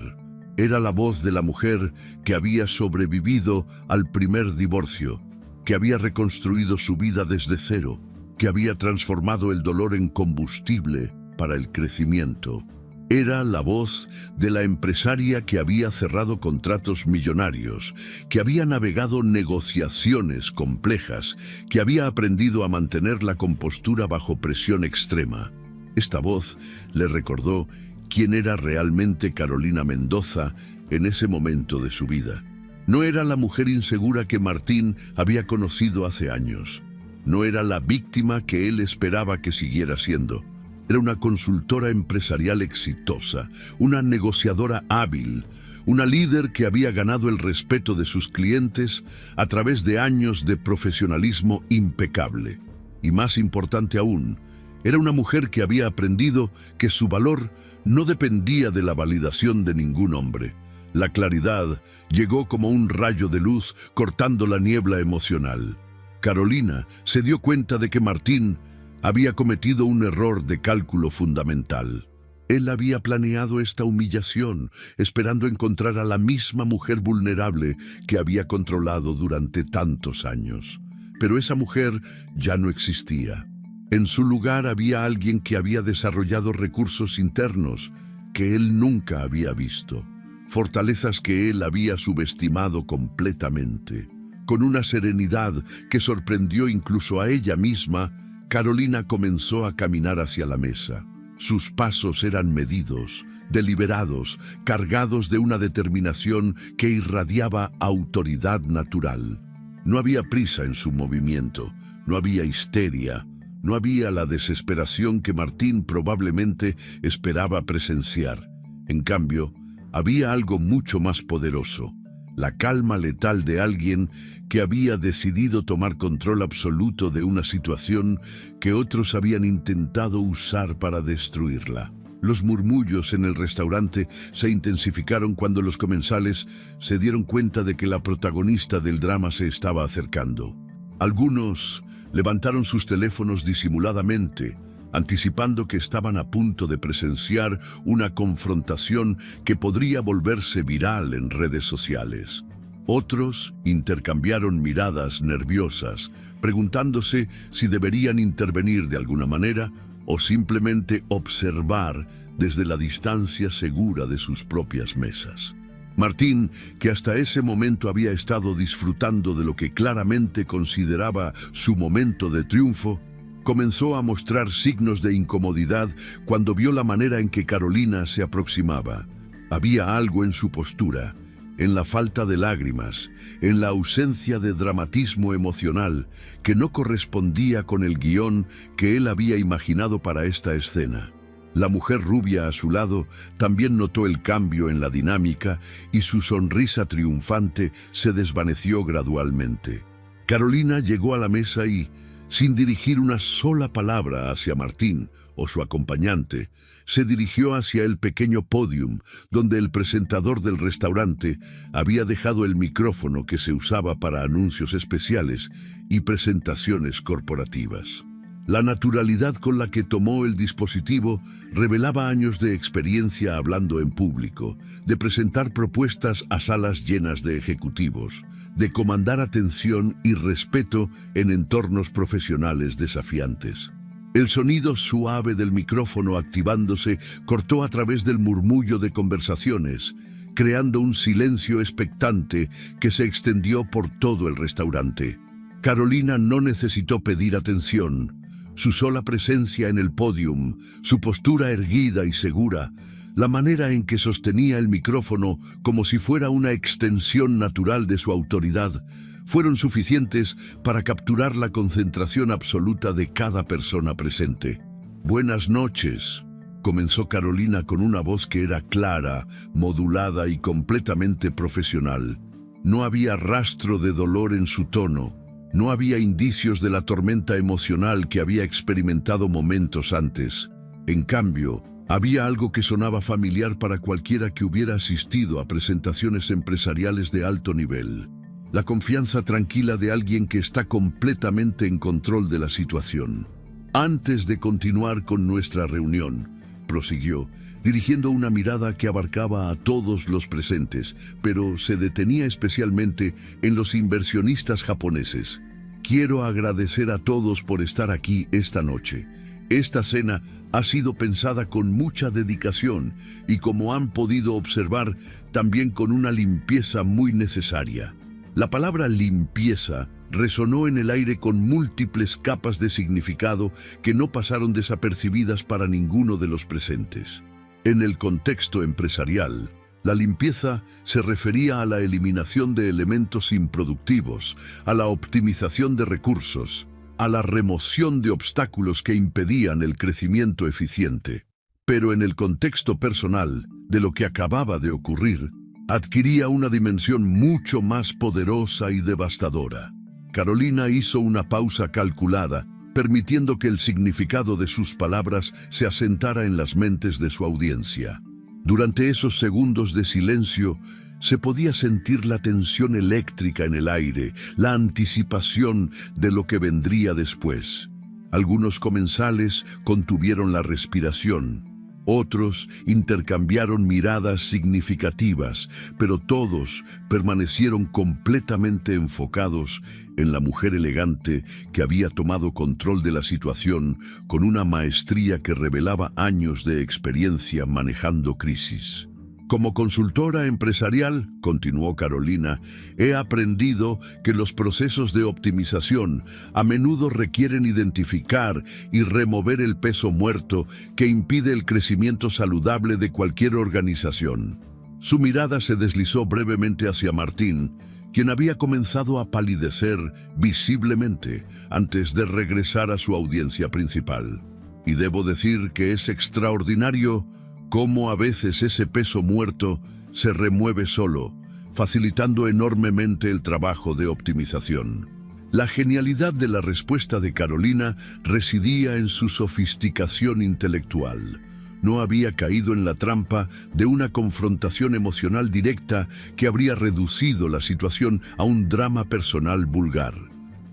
Era la voz de la mujer que había sobrevivido al primer divorcio, que había reconstruido su vida desde cero, que había transformado el dolor en combustible para el crecimiento. Era la voz de la empresaria que había cerrado contratos millonarios, que había navegado negociaciones complejas, que había aprendido a mantener la compostura bajo presión extrema. Esta voz le recordó quién era realmente Carolina Mendoza en ese momento de su vida. No era la mujer insegura que Martín había conocido hace años. No era la víctima que él esperaba que siguiera siendo. Era una consultora empresarial exitosa, una negociadora hábil, una líder que había ganado el respeto de sus clientes a través de años de profesionalismo impecable. Y más importante aún, Era una mujer que había aprendido que su valor no dependía de la validación de ningún hombre. La claridad llegó como un rayo de luz cortando la niebla emocional. Carolina se dio cuenta de que Martín había cometido un error de cálculo fundamental. Él había planeado esta humillación, esperando encontrar a la misma mujer vulnerable que había controlado durante tantos años. Pero esa mujer ya no existía. En su lugar había alguien que había desarrollado recursos internos que él nunca había visto, fortalezas que él había subestimado completamente. Con una serenidad que sorprendió incluso a ella misma, Carolina comenzó a caminar hacia la mesa. Sus pasos eran medidos, deliberados, cargados de una determinación que irradiaba autoridad natural. No había prisa en su movimiento, no había histeria, no había la desesperación que Martín probablemente esperaba presenciar. En cambio, había algo mucho más poderoso, la calma letal de alguien que había decidido tomar control absoluto de una situación que otros habían intentado usar para destruirla. Los murmullos en el restaurante se intensificaron cuando los comensales se dieron cuenta de que la protagonista del drama se estaba acercando. Algunos levantaron sus teléfonos disimuladamente, anticipando que estaban a punto de presenciar una confrontación que podría volverse viral en redes sociales. Otros intercambiaron miradas nerviosas, preguntándose si deberían intervenir de alguna manera o simplemente observar desde la distancia segura de sus propias mesas. Martín, que hasta ese momento había estado disfrutando de lo que claramente consideraba su momento de triunfo, comenzó a mostrar signos de incomodidad cuando vio la manera en que Carolina se aproximaba. Había algo en su postura, en la falta de lágrimas, en la ausencia de dramatismo emocional que no correspondía con el guión que él había imaginado para esta escena. La mujer rubia a su lado también notó el cambio en la dinámica y su sonrisa triunfante se desvaneció gradualmente. Carolina llegó a la mesa y, sin dirigir una sola palabra hacia Martín o su acompañante, se dirigió hacia el pequeño podium donde el presentador del restaurante había dejado el micrófono que se usaba para anuncios especiales y presentaciones corporativas. La naturalidad con la que tomó el dispositivo revelaba años de experiencia hablando en público, de presentar propuestas a salas llenas de ejecutivos, de comandar atención y respeto en entornos profesionales desafiantes. El sonido suave del micrófono activándose cortó a través del murmullo de conversaciones, creando un silencio expectante que se extendió por todo el restaurante. Carolina no necesitó pedir atención. Su sola presencia en el podium, su postura erguida y segura, la manera en que sostenía el micrófono como si fuera una extensión natural de su autoridad, fueron suficientes para capturar la concentración absoluta de cada persona presente. «Buenas noches», comenzó Carolina con una voz que era clara, modulada y completamente profesional. No había rastro de dolor en su tono. No había indicios de la tormenta emocional que había experimentado momentos antes. En cambio, había algo que sonaba familiar para cualquiera que hubiera asistido a presentaciones empresariales de alto nivel. La confianza tranquila de alguien que está completamente en control de la situación. «Antes de continuar con nuestra reunión», prosiguió, dirigiendo una mirada que abarcaba a todos los presentes, pero se detenía especialmente en los inversionistas japoneses. «Quiero agradecer a todos por estar aquí esta noche. Esta cena ha sido pensada con mucha dedicación y, como han podido observar, también con una limpieza muy necesaria». La palabra limpieza resonó en el aire con múltiples capas de significado que no pasaron desapercibidas para ninguno de los presentes. En el contexto empresarial, la limpieza se refería a la eliminación de elementos improductivos, a la optimización de recursos, a la remoción de obstáculos que impedían el crecimiento eficiente. Pero en el contexto personal de lo que acababa de ocurrir, adquiría una dimensión mucho más poderosa y devastadora. Carolina hizo una pausa calculada, permitiendo que el significado de sus palabras se asentara en las mentes de su audiencia. Durante esos segundos de silencio, se podía sentir la tensión eléctrica en el aire, la anticipación de lo que vendría después. Algunos comensales contuvieron la respiración, otros intercambiaron miradas significativas, pero todos permanecieron completamente enfocados en la mujer elegante que había tomado control de la situación con una maestría que revelaba años de experiencia manejando crisis. Como consultora empresarial, continuó Carolina, he aprendido que los procesos de optimización a menudo requieren identificar y remover el peso muerto que impide el crecimiento saludable de cualquier organización. Su mirada se deslizó brevemente hacia Martín, quien había comenzado a palidecer visiblemente antes de regresar a su audiencia principal. Y debo decir que es extraordinario cómo a veces ese peso muerto se remueve solo, facilitando enormemente el trabajo de optimización. La genialidad de la respuesta de Carolina residía en su sofisticación intelectual. No había caído en la trampa de una confrontación emocional directa que habría reducido la situación a un drama personal vulgar.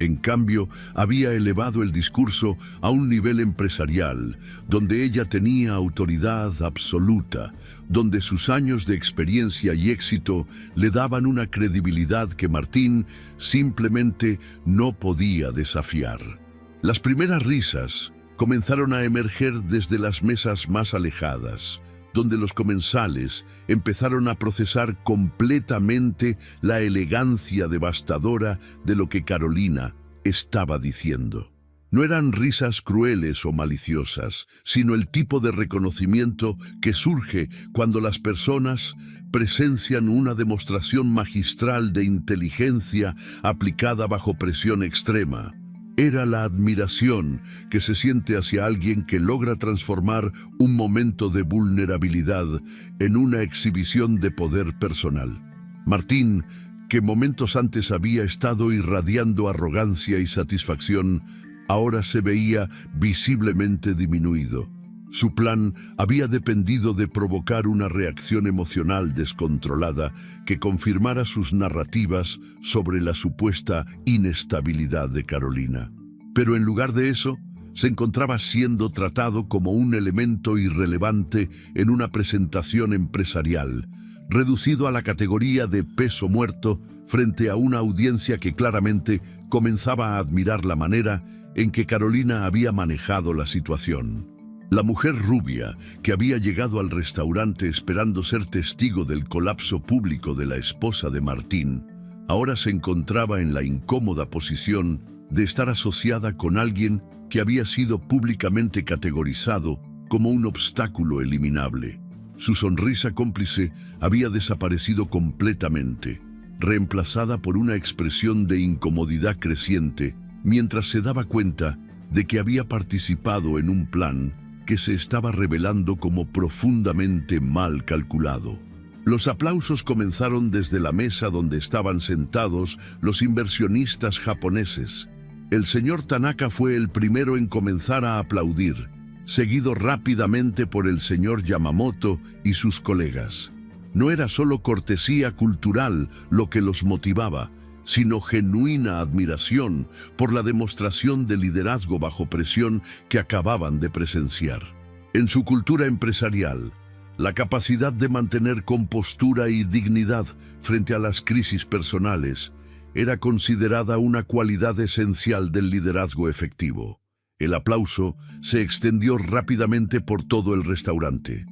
En cambio, había elevado el discurso a un nivel empresarial, donde ella tenía autoridad absoluta, donde sus años de experiencia y éxito le daban una credibilidad que Martín simplemente no podía desafiar. Las primeras risas comenzaron a emerger desde las mesas más alejadas, donde los comensales empezaron a procesar completamente la elegancia devastadora de lo que Carolina estaba diciendo. No eran risas crueles o maliciosas, sino el tipo de reconocimiento que surge cuando las personas presencian una demostración magistral de inteligencia aplicada bajo presión extrema. Era la admiración que se siente hacia alguien que logra transformar un momento de vulnerabilidad en una exhibición de poder personal. Martín, que momentos antes había estado irradiando arrogancia y satisfacción, ahora se veía visiblemente disminuido. Su plan había dependido de provocar una reacción emocional descontrolada que confirmara sus narrativas sobre la supuesta inestabilidad de Carolina. Pero en lugar de eso, se encontraba siendo tratado como un elemento irrelevante en una presentación empresarial, reducido a la categoría de peso muerto frente a una audiencia que claramente comenzaba a admirar la manera en que Carolina había manejado la situación. La mujer rubia, que había llegado al restaurante esperando ser testigo del colapso público de la esposa de Martín, ahora se encontraba en la incómoda posición de estar asociada con alguien que había sido públicamente categorizado como un obstáculo eliminable. Su sonrisa cómplice había desaparecido completamente, reemplazada por una expresión de incomodidad creciente, mientras se daba cuenta de que había participado en un plan que se estaba revelando como profundamente mal calculado. Los aplausos comenzaron desde la mesa donde estaban sentados los inversionistas japoneses. El señor Tanaka fue el primero en comenzar a aplaudir, seguido rápidamente por el señor Yamamoto y sus colegas. No era solo cortesía cultural lo que los motivaba, sino genuina admiración por la demostración de liderazgo bajo presión que acababan de presenciar. En su cultura empresarial, la capacidad de mantener compostura y dignidad frente a las crisis personales era considerada una cualidad esencial del liderazgo efectivo. El aplauso se extendió rápidamente por todo el restaurante.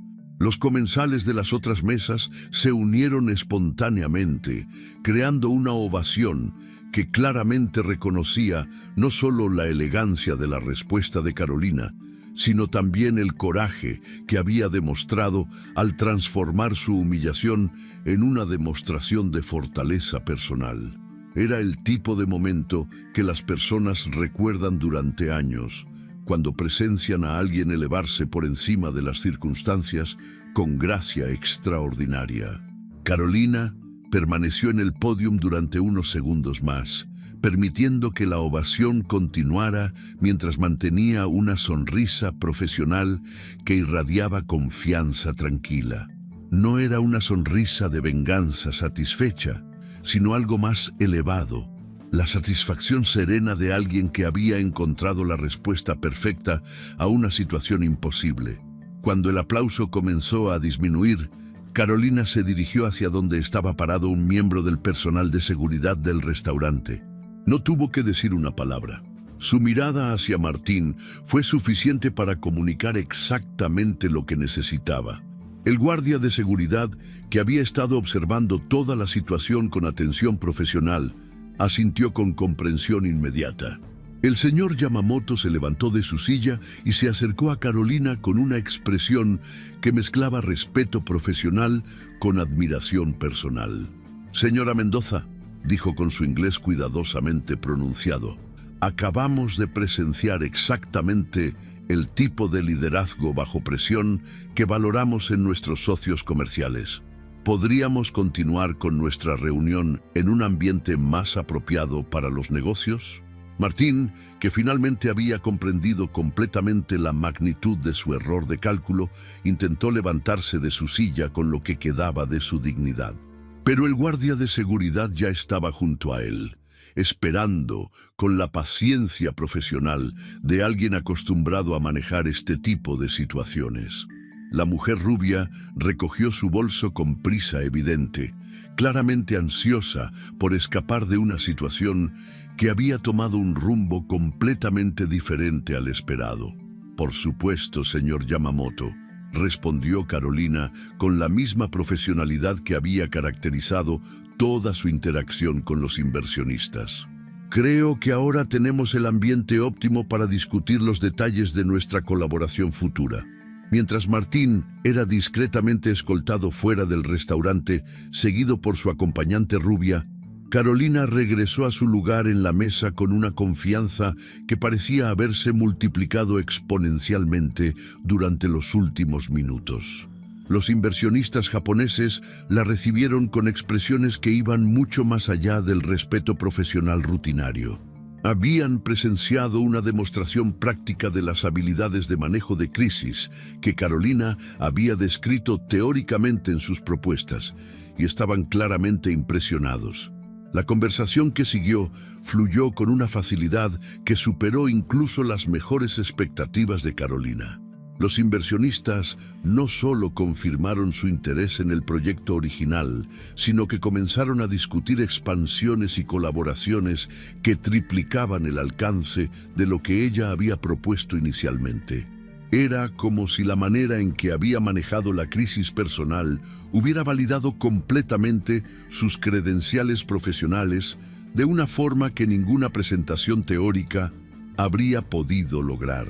Los comensales de las otras mesas se unieron espontáneamente, creando una ovación que claramente reconocía no solo la elegancia de la respuesta de Carolina, sino también el coraje que había demostrado al transformar su humillación en una demostración de fortaleza personal. Era el tipo de momento que las personas recuerdan durante años, cuando presencian a alguien elevarse por encima de las circunstancias con gracia extraordinaria. Carolina permaneció en el podio durante unos segundos más, permitiendo que la ovación continuara mientras mantenía una sonrisa profesional que irradiaba confianza tranquila. No era una sonrisa de venganza satisfecha, sino algo más elevado, la satisfacción serena de alguien que había encontrado la respuesta perfecta a una situación imposible. Cuando el aplauso comenzó a disminuir, Carolina se dirigió hacia donde estaba parado un miembro del personal de seguridad del restaurante. No tuvo que decir una palabra. Su mirada hacia Martín fue suficiente para comunicar exactamente lo que necesitaba. El guardia de seguridad, que había estado observando toda la situación con atención profesional, asintió con comprensión inmediata. El señor Yamamoto se levantó de su silla y se acercó a Carolina con una expresión que mezclaba respeto profesional con admiración personal. «Señora Mendoza», dijo con su inglés cuidadosamente pronunciado, «acabamos de presenciar exactamente el tipo de liderazgo bajo presión que valoramos en nuestros socios comerciales. ¿Podríamos continuar con nuestra reunión en un ambiente más apropiado para los negocios?» Martín, que finalmente había comprendido completamente la magnitud de su error de cálculo, intentó levantarse de su silla con lo que quedaba de su dignidad. Pero el guardia de seguridad ya estaba junto a él, esperando con la paciencia profesional de alguien acostumbrado a manejar este tipo de situaciones. La mujer rubia recogió su bolso con prisa evidente, claramente ansiosa por escapar de una situación que había tomado un rumbo completamente diferente al esperado. «Por supuesto, señor Yamamoto», respondió Carolina con la misma profesionalidad que había caracterizado toda su interacción con los inversionistas. «Creo que ahora tenemos el ambiente óptimo para discutir los detalles de nuestra colaboración futura». Mientras Martín era discretamente escoltado fuera del restaurante, seguido por su acompañante rubia, Carolina regresó a su lugar en la mesa con una confianza que parecía haberse multiplicado exponencialmente durante los últimos minutos. Los inversionistas japoneses la recibieron con expresiones que iban mucho más allá del respeto profesional rutinario. Habían presenciado una demostración práctica de las habilidades de manejo de crisis que Carolina había descrito teóricamente en sus propuestas y estaban claramente impresionados. La conversación que siguió fluyó con una facilidad que superó incluso las mejores expectativas de Carolina. Los inversionistas no solo confirmaron su interés en el proyecto original, sino que comenzaron a discutir expansiones y colaboraciones que triplicaban el alcance de lo que ella había propuesto inicialmente. Era como si la manera en que había manejado la crisis personal hubiera validado completamente sus credenciales profesionales de una forma que ninguna presentación teórica habría podido lograr.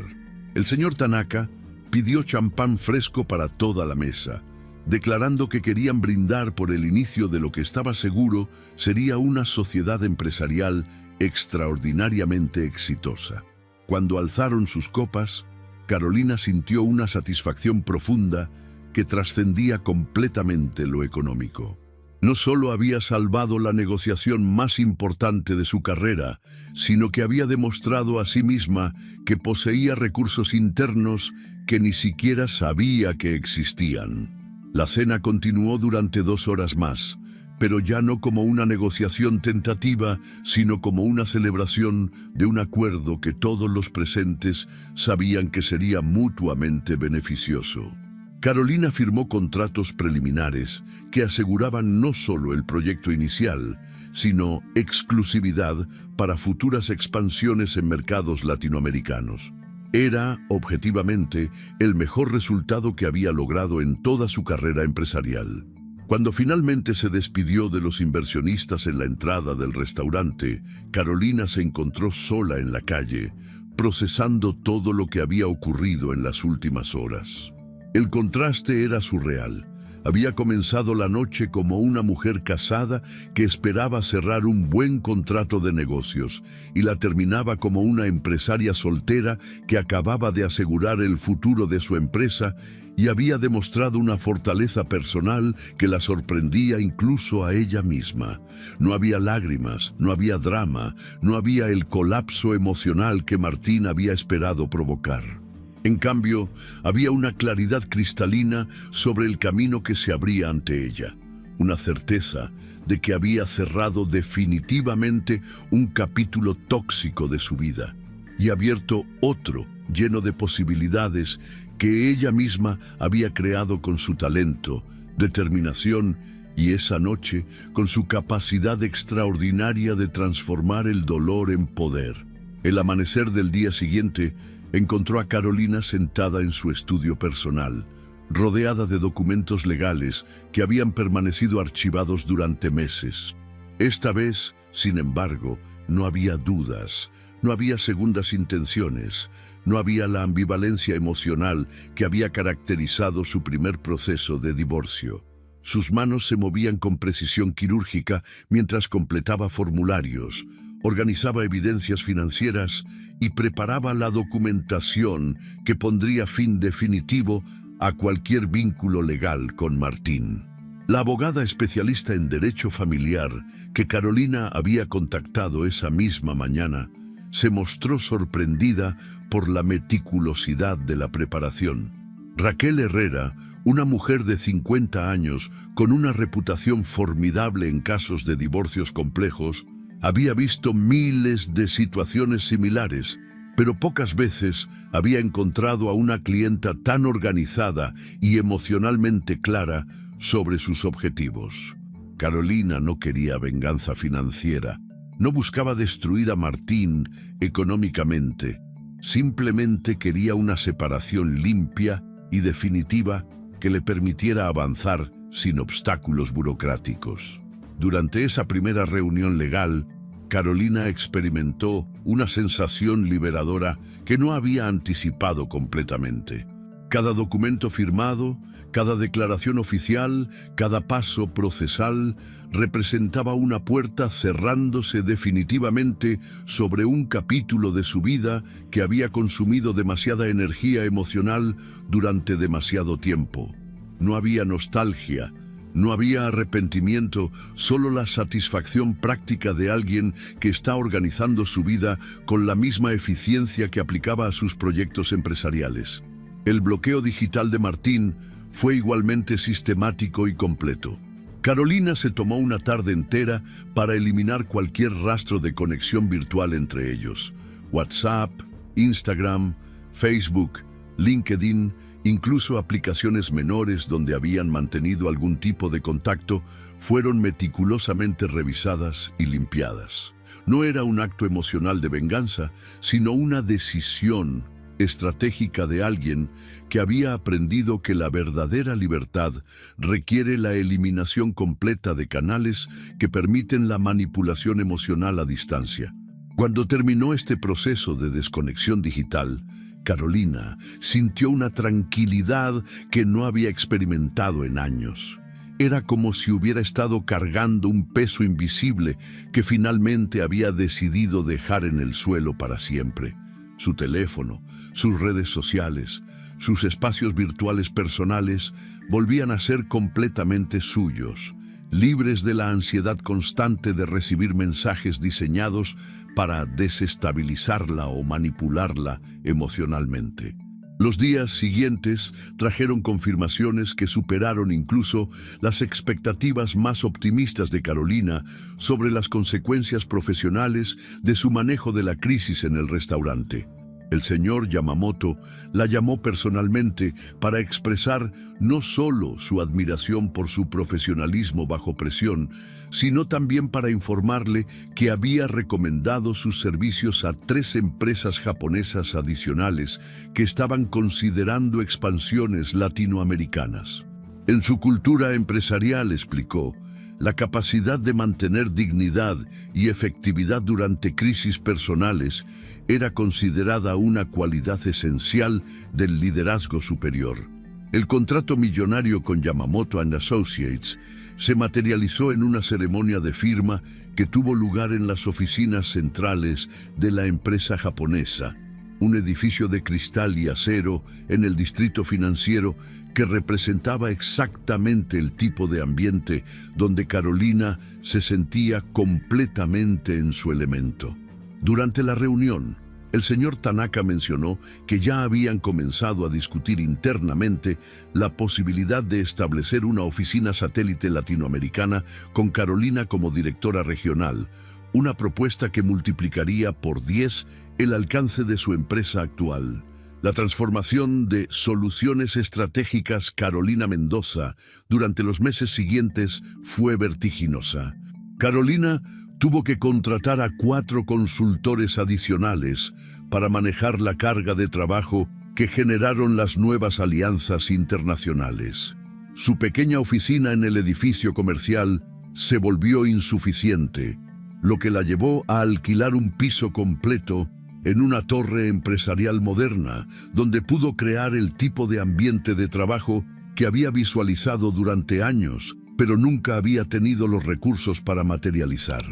El señor Tanaka pidió champán fresco para toda la mesa, declarando que querían brindar por el inicio de lo que estaba seguro sería una sociedad empresarial extraordinariamente exitosa. Cuando alzaron sus copas, Carolina sintió una satisfacción profunda que trascendía completamente lo económico. No solo había salvado la negociación más importante de su carrera, sino que había demostrado a sí misma que poseía recursos internos que ni siquiera sabía que existían. La cena continuó durante 2 horas más, pero ya no como una negociación tentativa, sino como una celebración de un acuerdo que todos los presentes sabían que sería mutuamente beneficioso. Carolina firmó contratos preliminares que aseguraban no solo el proyecto inicial, sino exclusividad para futuras expansiones en mercados latinoamericanos. Era, objetivamente, el mejor resultado que había logrado en toda su carrera empresarial. Cuando finalmente se despidió de los inversionistas en la entrada del restaurante, Carolina se encontró sola en la calle, procesando todo lo que había ocurrido en las últimas horas. El contraste era surreal. Había comenzado la noche como una mujer casada que esperaba cerrar un buen contrato de negocios y la terminaba como una empresaria soltera que acababa de asegurar el futuro de su empresa y había demostrado una fortaleza personal que la sorprendía incluso a ella misma. No había lágrimas, no había drama, no había el colapso emocional que Martín había esperado provocar. En cambio, había una claridad cristalina sobre el camino que se abría ante ella, una certeza de que había cerrado definitivamente un capítulo tóxico de su vida y abierto otro lleno de posibilidades que ella misma había creado con su talento, determinación y esa noche con su capacidad extraordinaria de transformar el dolor en poder. El amanecer del día siguiente encontró a Carolina sentada en su estudio personal, rodeada de documentos legales que habían permanecido archivados durante meses. Esta vez, sin embargo, no había dudas, no había segundas intenciones, no había la ambivalencia emocional que había caracterizado su primer proceso de divorcio. Sus manos se movían con precisión quirúrgica mientras completaba formularios, organizaba evidencias financieras y preparaba la documentación que pondría fin definitivo a cualquier vínculo legal con Martín. La abogada especialista en derecho familiar que Carolina había contactado esa misma mañana se mostró sorprendida por la meticulosidad de la preparación. Raquel Herrera, una mujer de 50 años con una reputación formidable en casos de divorcios complejos, había visto miles de situaciones similares, pero pocas veces había encontrado a una clienta tan organizada y emocionalmente clara sobre sus objetivos. Carolina no quería venganza financiera, no buscaba destruir a Martín económicamente, simplemente quería una separación limpia y definitiva que le permitiera avanzar sin obstáculos burocráticos. Durante esa primera reunión legal, Carolina experimentó una sensación liberadora que no había anticipado completamente. Cada documento firmado, cada declaración oficial, cada paso procesal representaba una puerta cerrándose definitivamente sobre un capítulo de su vida que había consumido demasiada energía emocional durante demasiado tiempo. No había nostalgia, no había arrepentimiento, solo la satisfacción práctica de alguien que está organizando su vida con la misma eficiencia que aplicaba a sus proyectos empresariales. El bloqueo digital de Martín fue igualmente sistemático y completo. Carolina se tomó una tarde entera para eliminar cualquier rastro de conexión virtual entre ellos. WhatsApp, Instagram, Facebook, LinkedIn, incluso aplicaciones menores donde habían mantenido algún tipo de contacto, fueron meticulosamente revisadas y limpiadas. No era un acto emocional de venganza, sino una decisión estratégica de alguien que había aprendido que la verdadera libertad requiere la eliminación completa de canales que permiten la manipulación emocional a distancia. Cuando terminó este proceso de desconexión digital, Carolina sintió una tranquilidad que no había experimentado en años. Era como si hubiera estado cargando un peso invisible que finalmente había decidido dejar en el suelo para siempre. Su teléfono, sus redes sociales, sus espacios virtuales personales volvían a ser completamente suyos, libres de la ansiedad constante de recibir mensajes diseñados para desestabilizarla o manipularla emocionalmente. Los días siguientes trajeron confirmaciones que superaron incluso las expectativas más optimistas de Carolina sobre las consecuencias profesionales de su manejo de la crisis en el restaurante. El señor Yamamoto la llamó personalmente para expresar no solo su admiración por su profesionalismo bajo presión, sino también para informarle que había recomendado sus servicios a 3 empresas japonesas adicionales que estaban considerando expansiones latinoamericanas. En su cultura empresarial, explicó, la capacidad de mantener dignidad y efectividad durante crisis personales era considerada una cualidad esencial del liderazgo superior. El contrato millonario con Yamamoto & Associates se materializó en una ceremonia de firma que tuvo lugar en las oficinas centrales de la empresa japonesa, un edificio de cristal y acero en el distrito financiero que representaba exactamente el tipo de ambiente donde Carolina se sentía completamente en su elemento. Durante la reunión, el señor Tanaka mencionó que ya habían comenzado a discutir internamente la posibilidad de establecer una oficina satélite latinoamericana con Carolina como directora regional, una propuesta que multiplicaría por 10 el alcance de su empresa actual. La transformación de Soluciones Estratégicas Carolina Mendoza durante los meses siguientes fue vertiginosa. Carolina tuvo que contratar a 4 consultores adicionales para manejar la carga de trabajo que generaron las nuevas alianzas internacionales. Su pequeña oficina en el edificio comercial se volvió insuficiente, lo que la llevó a alquilar un piso completo en una torre empresarial moderna, donde pudo crear el tipo de ambiente de trabajo que había visualizado durante años, pero nunca había tenido los recursos para materializar.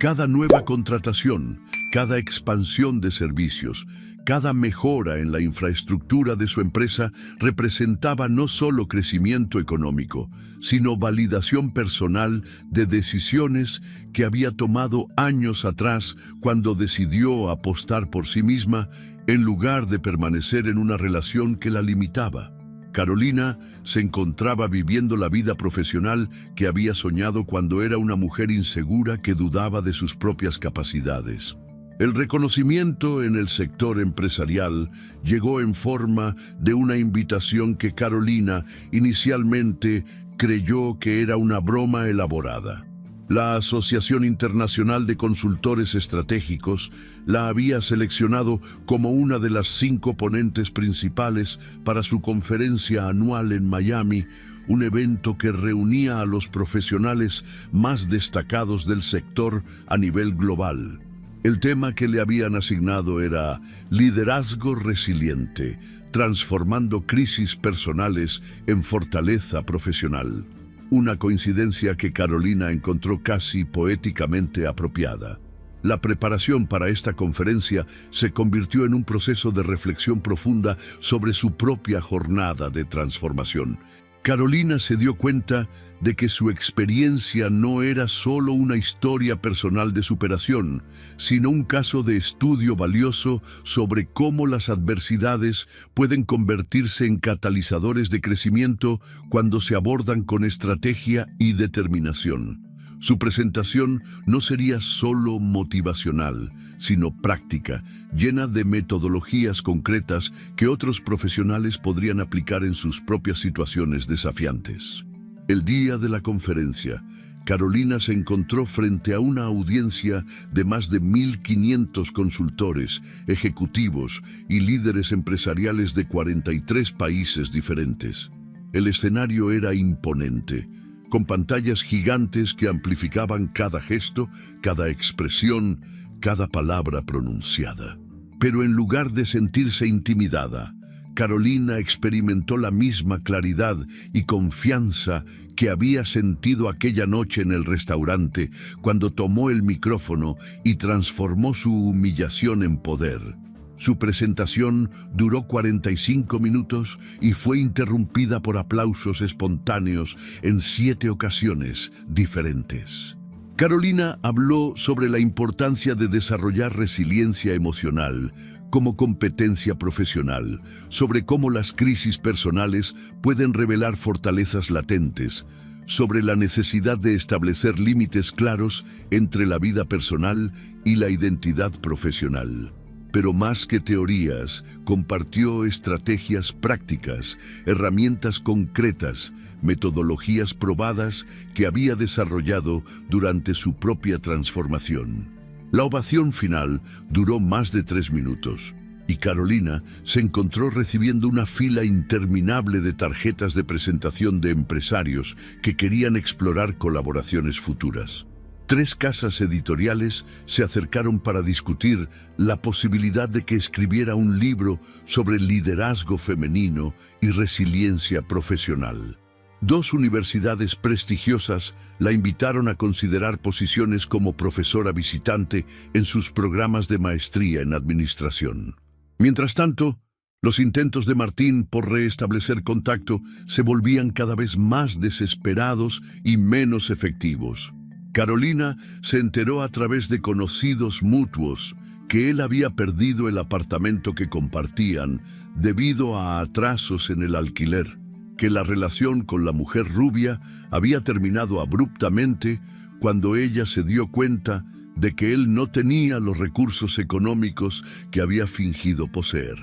Cada nueva contratación, cada expansión de servicios, cada mejora en la infraestructura de su empresa representaba no solo crecimiento económico, sino validación personal de decisiones que había tomado años atrás cuando decidió apostar por sí misma en lugar de permanecer en una relación que la limitaba. Carolina se encontraba viviendo la vida profesional que había soñado cuando era una mujer insegura que dudaba de sus propias capacidades. El reconocimiento en el sector empresarial llegó en forma de una invitación que Carolina inicialmente creyó que era una broma elaborada. La Asociación Internacional de Consultores Estratégicos la había seleccionado como una de las 5 ponentes principales para su conferencia anual en Miami, un evento que reunía a los profesionales más destacados del sector a nivel global. El tema que le habían asignado era Liderazgo Resiliente, transformando crisis personales en fortaleza profesional. Una coincidencia que Carolina encontró casi poéticamente apropiada. La preparación para esta conferencia se convirtió en un proceso de reflexión profunda sobre su propia jornada de transformación. Carolina se dio cuenta de que su experiencia no era solo una historia personal de superación, sino un caso de estudio valioso sobre cómo las adversidades pueden convertirse en catalizadores de crecimiento cuando se abordan con estrategia y determinación. Su presentación no sería solo motivacional, sino práctica, llena de metodologías concretas que otros profesionales podrían aplicar en sus propias situaciones desafiantes. El día de la conferencia, Carolina se encontró frente a una audiencia de más de 1.500 consultores, ejecutivos y líderes empresariales de 43 países diferentes. El escenario era imponente, con pantallas gigantes que amplificaban cada gesto, cada expresión, cada palabra pronunciada. Pero en lugar de sentirse intimidada, Carolina experimentó la misma claridad y confianza que había sentido aquella noche en el restaurante cuando tomó el micrófono y transformó su humillación en poder. Su presentación duró 45 minutos y fue interrumpida por aplausos espontáneos en 7 ocasiones diferentes. Carolina habló sobre la importancia de desarrollar resiliencia emocional como competencia profesional, sobre cómo las crisis personales pueden revelar fortalezas latentes, sobre la necesidad de establecer límites claros entre la vida personal y la identidad profesional. Pero más que teorías, compartió estrategias prácticas, herramientas concretas, metodologías probadas que había desarrollado durante su propia transformación. La ovación final duró más de 3 minutos y Carolina se encontró recibiendo una fila interminable de tarjetas de presentación de empresarios que querían explorar colaboraciones futuras. 3 casas editoriales se acercaron para discutir la posibilidad de que escribiera un libro sobre liderazgo femenino y resiliencia profesional. 2 universidades prestigiosas la invitaron a considerar posiciones como profesora visitante en sus programas de maestría en administración. Mientras tanto, los intentos de Martín por restablecer contacto se volvían cada vez más desesperados y menos efectivos. Carolina se enteró a través de conocidos mutuos que él había perdido el apartamento que compartían debido a atrasos en el alquiler, que la relación con la mujer rubia había terminado abruptamente cuando ella se dio cuenta de que él no tenía los recursos económicos que había fingido poseer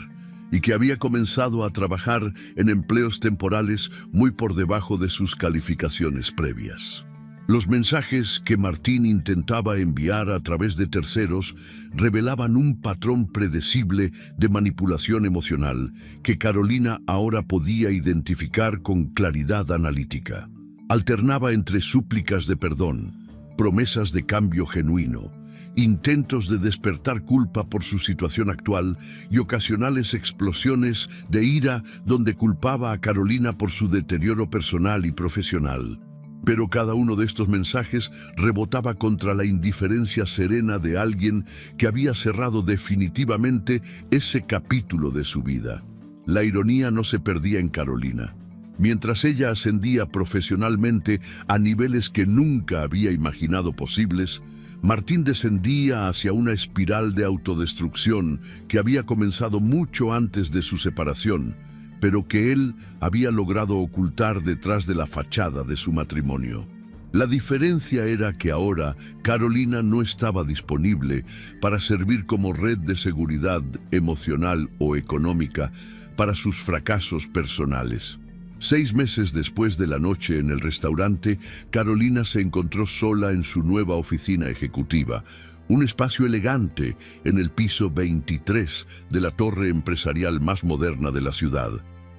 y que había comenzado a trabajar en empleos temporales muy por debajo de sus calificaciones previas. Los mensajes que Martín intentaba enviar a través de terceros revelaban un patrón predecible de manipulación emocional que Carolina ahora podía identificar con claridad analítica. Alternaba entre súplicas de perdón, promesas de cambio genuino, intentos de despertar culpa por su situación actual y ocasionales explosiones de ira donde culpaba a Carolina por su deterioro personal y profesional. Pero cada uno de estos mensajes rebotaba contra la indiferencia serena de alguien que había cerrado definitivamente ese capítulo de su vida. La ironía no se perdía en Carolina. Mientras ella ascendía profesionalmente a niveles que nunca había imaginado posibles, Martín descendía hacia una espiral de autodestrucción que había comenzado mucho antes de su separación, pero que él había logrado ocultar detrás de la fachada de su matrimonio. La diferencia era que ahora Carolina no estaba disponible para servir como red de seguridad emocional o económica para sus fracasos personales. 6 meses después de la noche en el restaurante, Carolina se encontró sola en su nueva oficina ejecutiva, un espacio elegante en el piso 23 de la torre empresarial más moderna de la ciudad.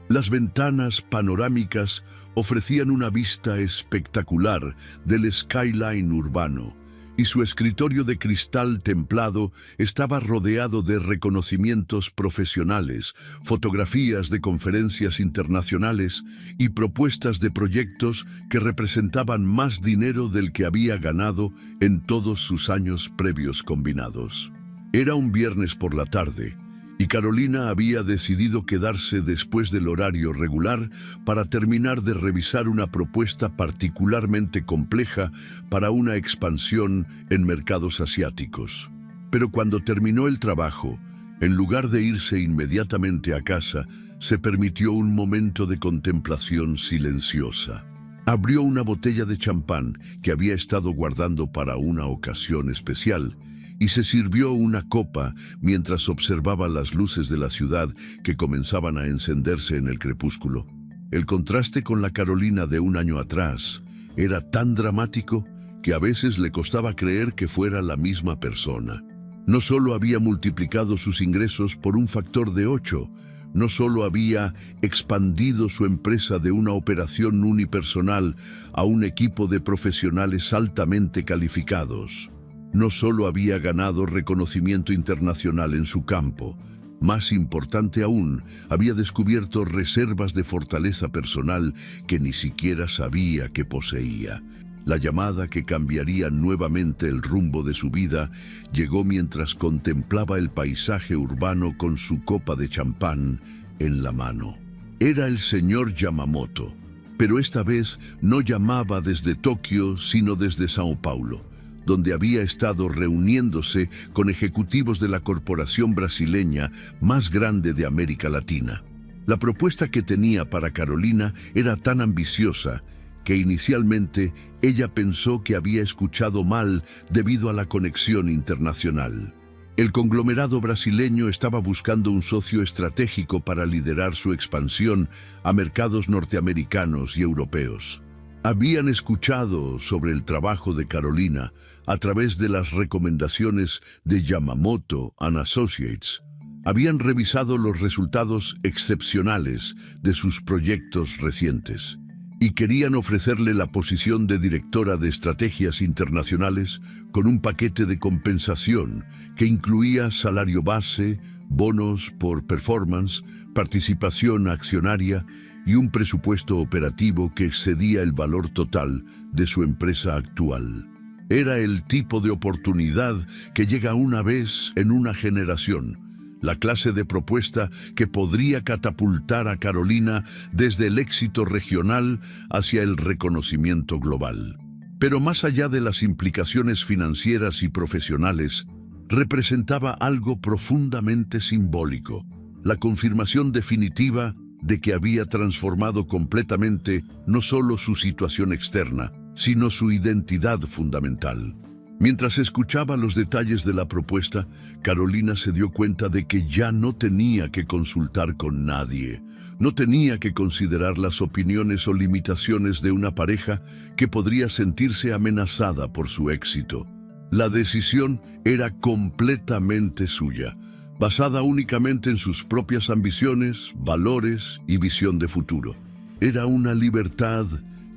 Las ventanas panorámicas ofrecían una vista espectacular del skyline urbano, y su escritorio de cristal templado estaba rodeado de reconocimientos profesionales, fotografías de conferencias internacionales y propuestas de proyectos que representaban más dinero del que había ganado en todos sus años previos combinados. Era un viernes por la tarde, y Carolina había decidido quedarse después del horario regular para terminar de revisar una propuesta particularmente compleja para una expansión en mercados asiáticos. Pero cuando terminó el trabajo, en lugar de irse inmediatamente a casa, se permitió un momento de contemplación silenciosa. Abrió una botella de champán que había estado guardando para una ocasión especial y se sirvió una copa mientras observaba las luces de la ciudad que comenzaban a encenderse en el crepúsculo. El contraste con la Carolina de un año atrás era tan dramático que a veces le costaba creer que fuera la misma persona. No solo había multiplicado sus ingresos por un factor de 8, no solo había expandido su empresa de una operación unipersonal a un equipo de profesionales altamente calificados. No solo había ganado reconocimiento internacional en su campo, más importante aún, había descubierto reservas de fortaleza personal que ni siquiera sabía que poseía. La llamada que cambiaría nuevamente el rumbo de su vida llegó mientras contemplaba el paisaje urbano con su copa de champán en la mano. Era el señor Yamamoto, pero esta vez no llamaba desde Tokio, sino desde Sao Paulo, donde había estado reuniéndose con ejecutivos de la corporación brasileña más grande de América Latina. La propuesta que tenía para Carolina era tan ambiciosa que inicialmente ella pensó que había escuchado mal debido a la conexión internacional. El conglomerado brasileño estaba buscando un socio estratégico para liderar su expansión a mercados norteamericanos y europeos. Habían escuchado sobre el trabajo de Carolina a través de las recomendaciones de Yamamoto and Associates. Habían revisado los resultados excepcionales de sus proyectos recientes. y querían ofrecerle la posición de directora de estrategias internacionales con un paquete de compensación que incluía salario base, bonos por performance, participación accionaria y un presupuesto operativo que excedía el valor total de su empresa actual. Era el tipo de oportunidad que llega una vez en una generación, la clase de propuesta que podría catapultar a Carolina desde el éxito regional hacia el reconocimiento global. Pero más allá de las implicaciones financieras y profesionales, representaba algo profundamente simbólico, la confirmación definitiva de que había transformado completamente no solo su situación externa, sino su identidad fundamental. Mientras escuchaba los detalles de la propuesta, Carolina se dio cuenta de que ya no tenía que consultar con nadie. No tenía que considerar las opiniones o limitaciones de una pareja que podría sentirse amenazada por su éxito. La decisión era completamente suya, basada únicamente en sus propias ambiciones, valores y visión de futuro. Era una libertad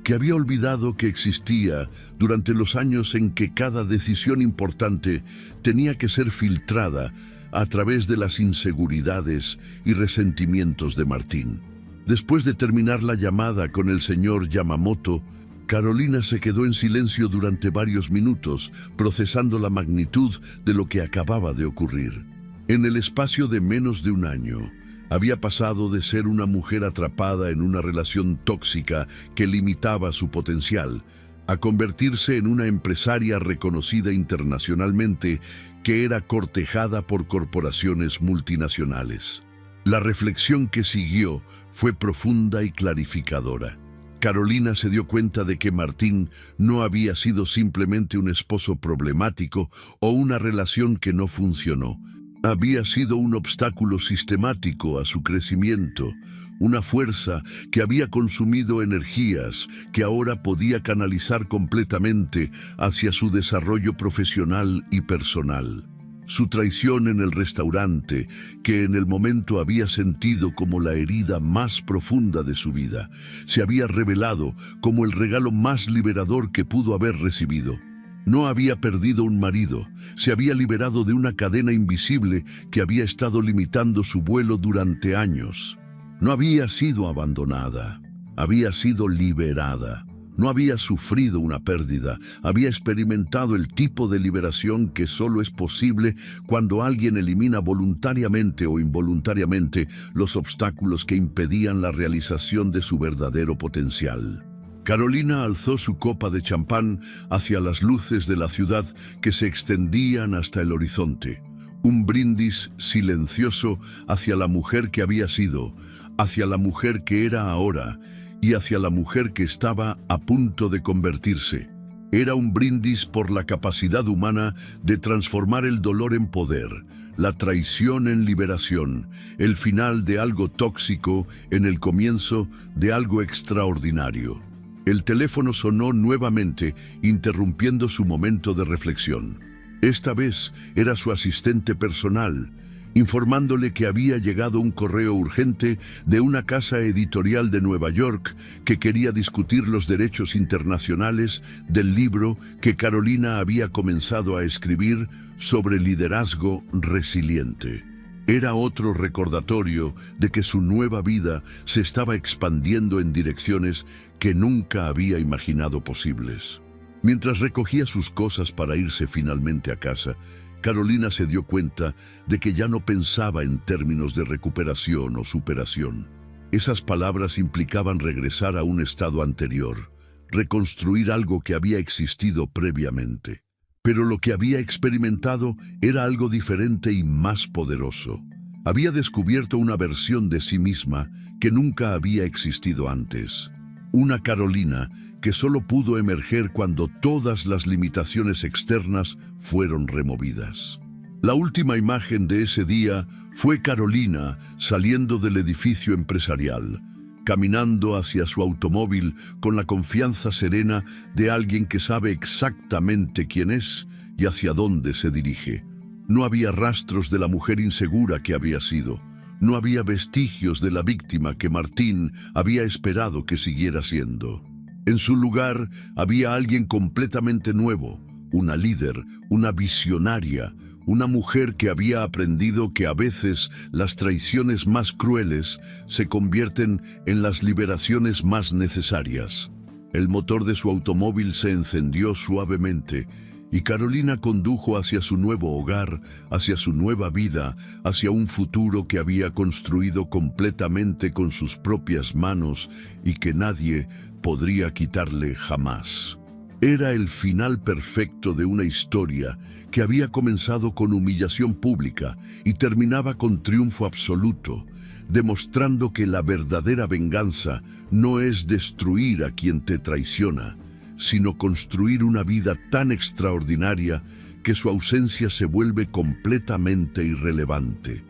que había olvidado que existía durante los años en que cada decisión importante tenía que ser filtrada a través de las inseguridades y resentimientos de Martín. Después de terminar la llamada con el señor Yamamoto, Carolina se quedó en silencio durante varios minutos, procesando la magnitud de lo que acababa de ocurrir. En el espacio de menos de un año, había pasado de ser una mujer atrapada en una relación tóxica que limitaba su potencial, a convertirse en una empresaria reconocida internacionalmente que era cortejada por corporaciones multinacionales. La reflexión que siguió fue profunda y clarificadora. Carolina se dio cuenta de que Martín no había sido simplemente un esposo problemático o una relación que no funcionó. Había sido un obstáculo sistemático a su crecimiento, una fuerza que había consumido energías que ahora podía canalizar completamente hacia su desarrollo profesional y personal. Su traición en el restaurante, que en el momento había sentido como la herida más profunda de su vida, se había revelado como el regalo más liberador que pudo haber recibido. No había perdido un marido, se había liberado de una cadena invisible que había estado limitando su vuelo durante años. No había sido abandonada, había sido liberada. No había sufrido una pérdida, había experimentado el tipo de liberación que solo es posible cuando alguien elimina voluntariamente o involuntariamente los obstáculos que impedían la realización de su verdadero potencial. Carolina alzó su copa de champán hacia las luces de la ciudad que se extendían hasta el horizonte. Un brindis silencioso hacia la mujer que había sido, hacia la mujer que era ahora y hacia la mujer que estaba a punto de convertirse. Era un brindis por la capacidad humana de transformar el dolor en poder, la traición en liberación, el final de algo tóxico en el comienzo de algo extraordinario. El teléfono sonó nuevamente, interrumpiendo su momento de reflexión. Esta vez era su asistente personal, informándole que había llegado un correo urgente de una casa editorial de Nueva York que quería discutir los derechos internacionales del libro que Carolina había comenzado a escribir sobre liderazgo resiliente. Era otro recordatorio de que su nueva vida se estaba expandiendo en direcciones que nunca había imaginado posibles. Mientras recogía sus cosas para irse finalmente a casa, Carolina se dio cuenta de que ya no pensaba en términos de recuperación o superación. Esas palabras implicaban regresar a un estado anterior, reconstruir algo que había existido previamente. Pero lo que había experimentado era algo diferente y más poderoso. Había descubierto una versión de sí misma que nunca había existido antes. Una Carolina que solo pudo emerger cuando todas las limitaciones externas fueron removidas. La última imagen de ese día fue Carolina saliendo del edificio empresarial, caminando hacia su automóvil con la confianza serena de alguien que sabe exactamente quién es y hacia dónde se dirige. No había rastros de la mujer insegura que había sido. No había vestigios de la víctima que Martín había esperado que siguiera siendo. En su lugar había alguien completamente nuevo, una líder, una visionaria, una mujer que había aprendido que a veces las traiciones más crueles se convierten en las liberaciones más necesarias. El motor de su automóvil se encendió suavemente y Carolina condujo hacia su nuevo hogar, hacia su nueva vida, hacia un futuro que había construido completamente con sus propias manos y que nadie podría quitarle jamás. Era el final perfecto de una historia que había comenzado con humillación pública y terminaba con triunfo absoluto, demostrando que la verdadera venganza no es destruir a quien te traiciona, sino construir una vida tan extraordinaria que su ausencia se vuelve completamente irrelevante.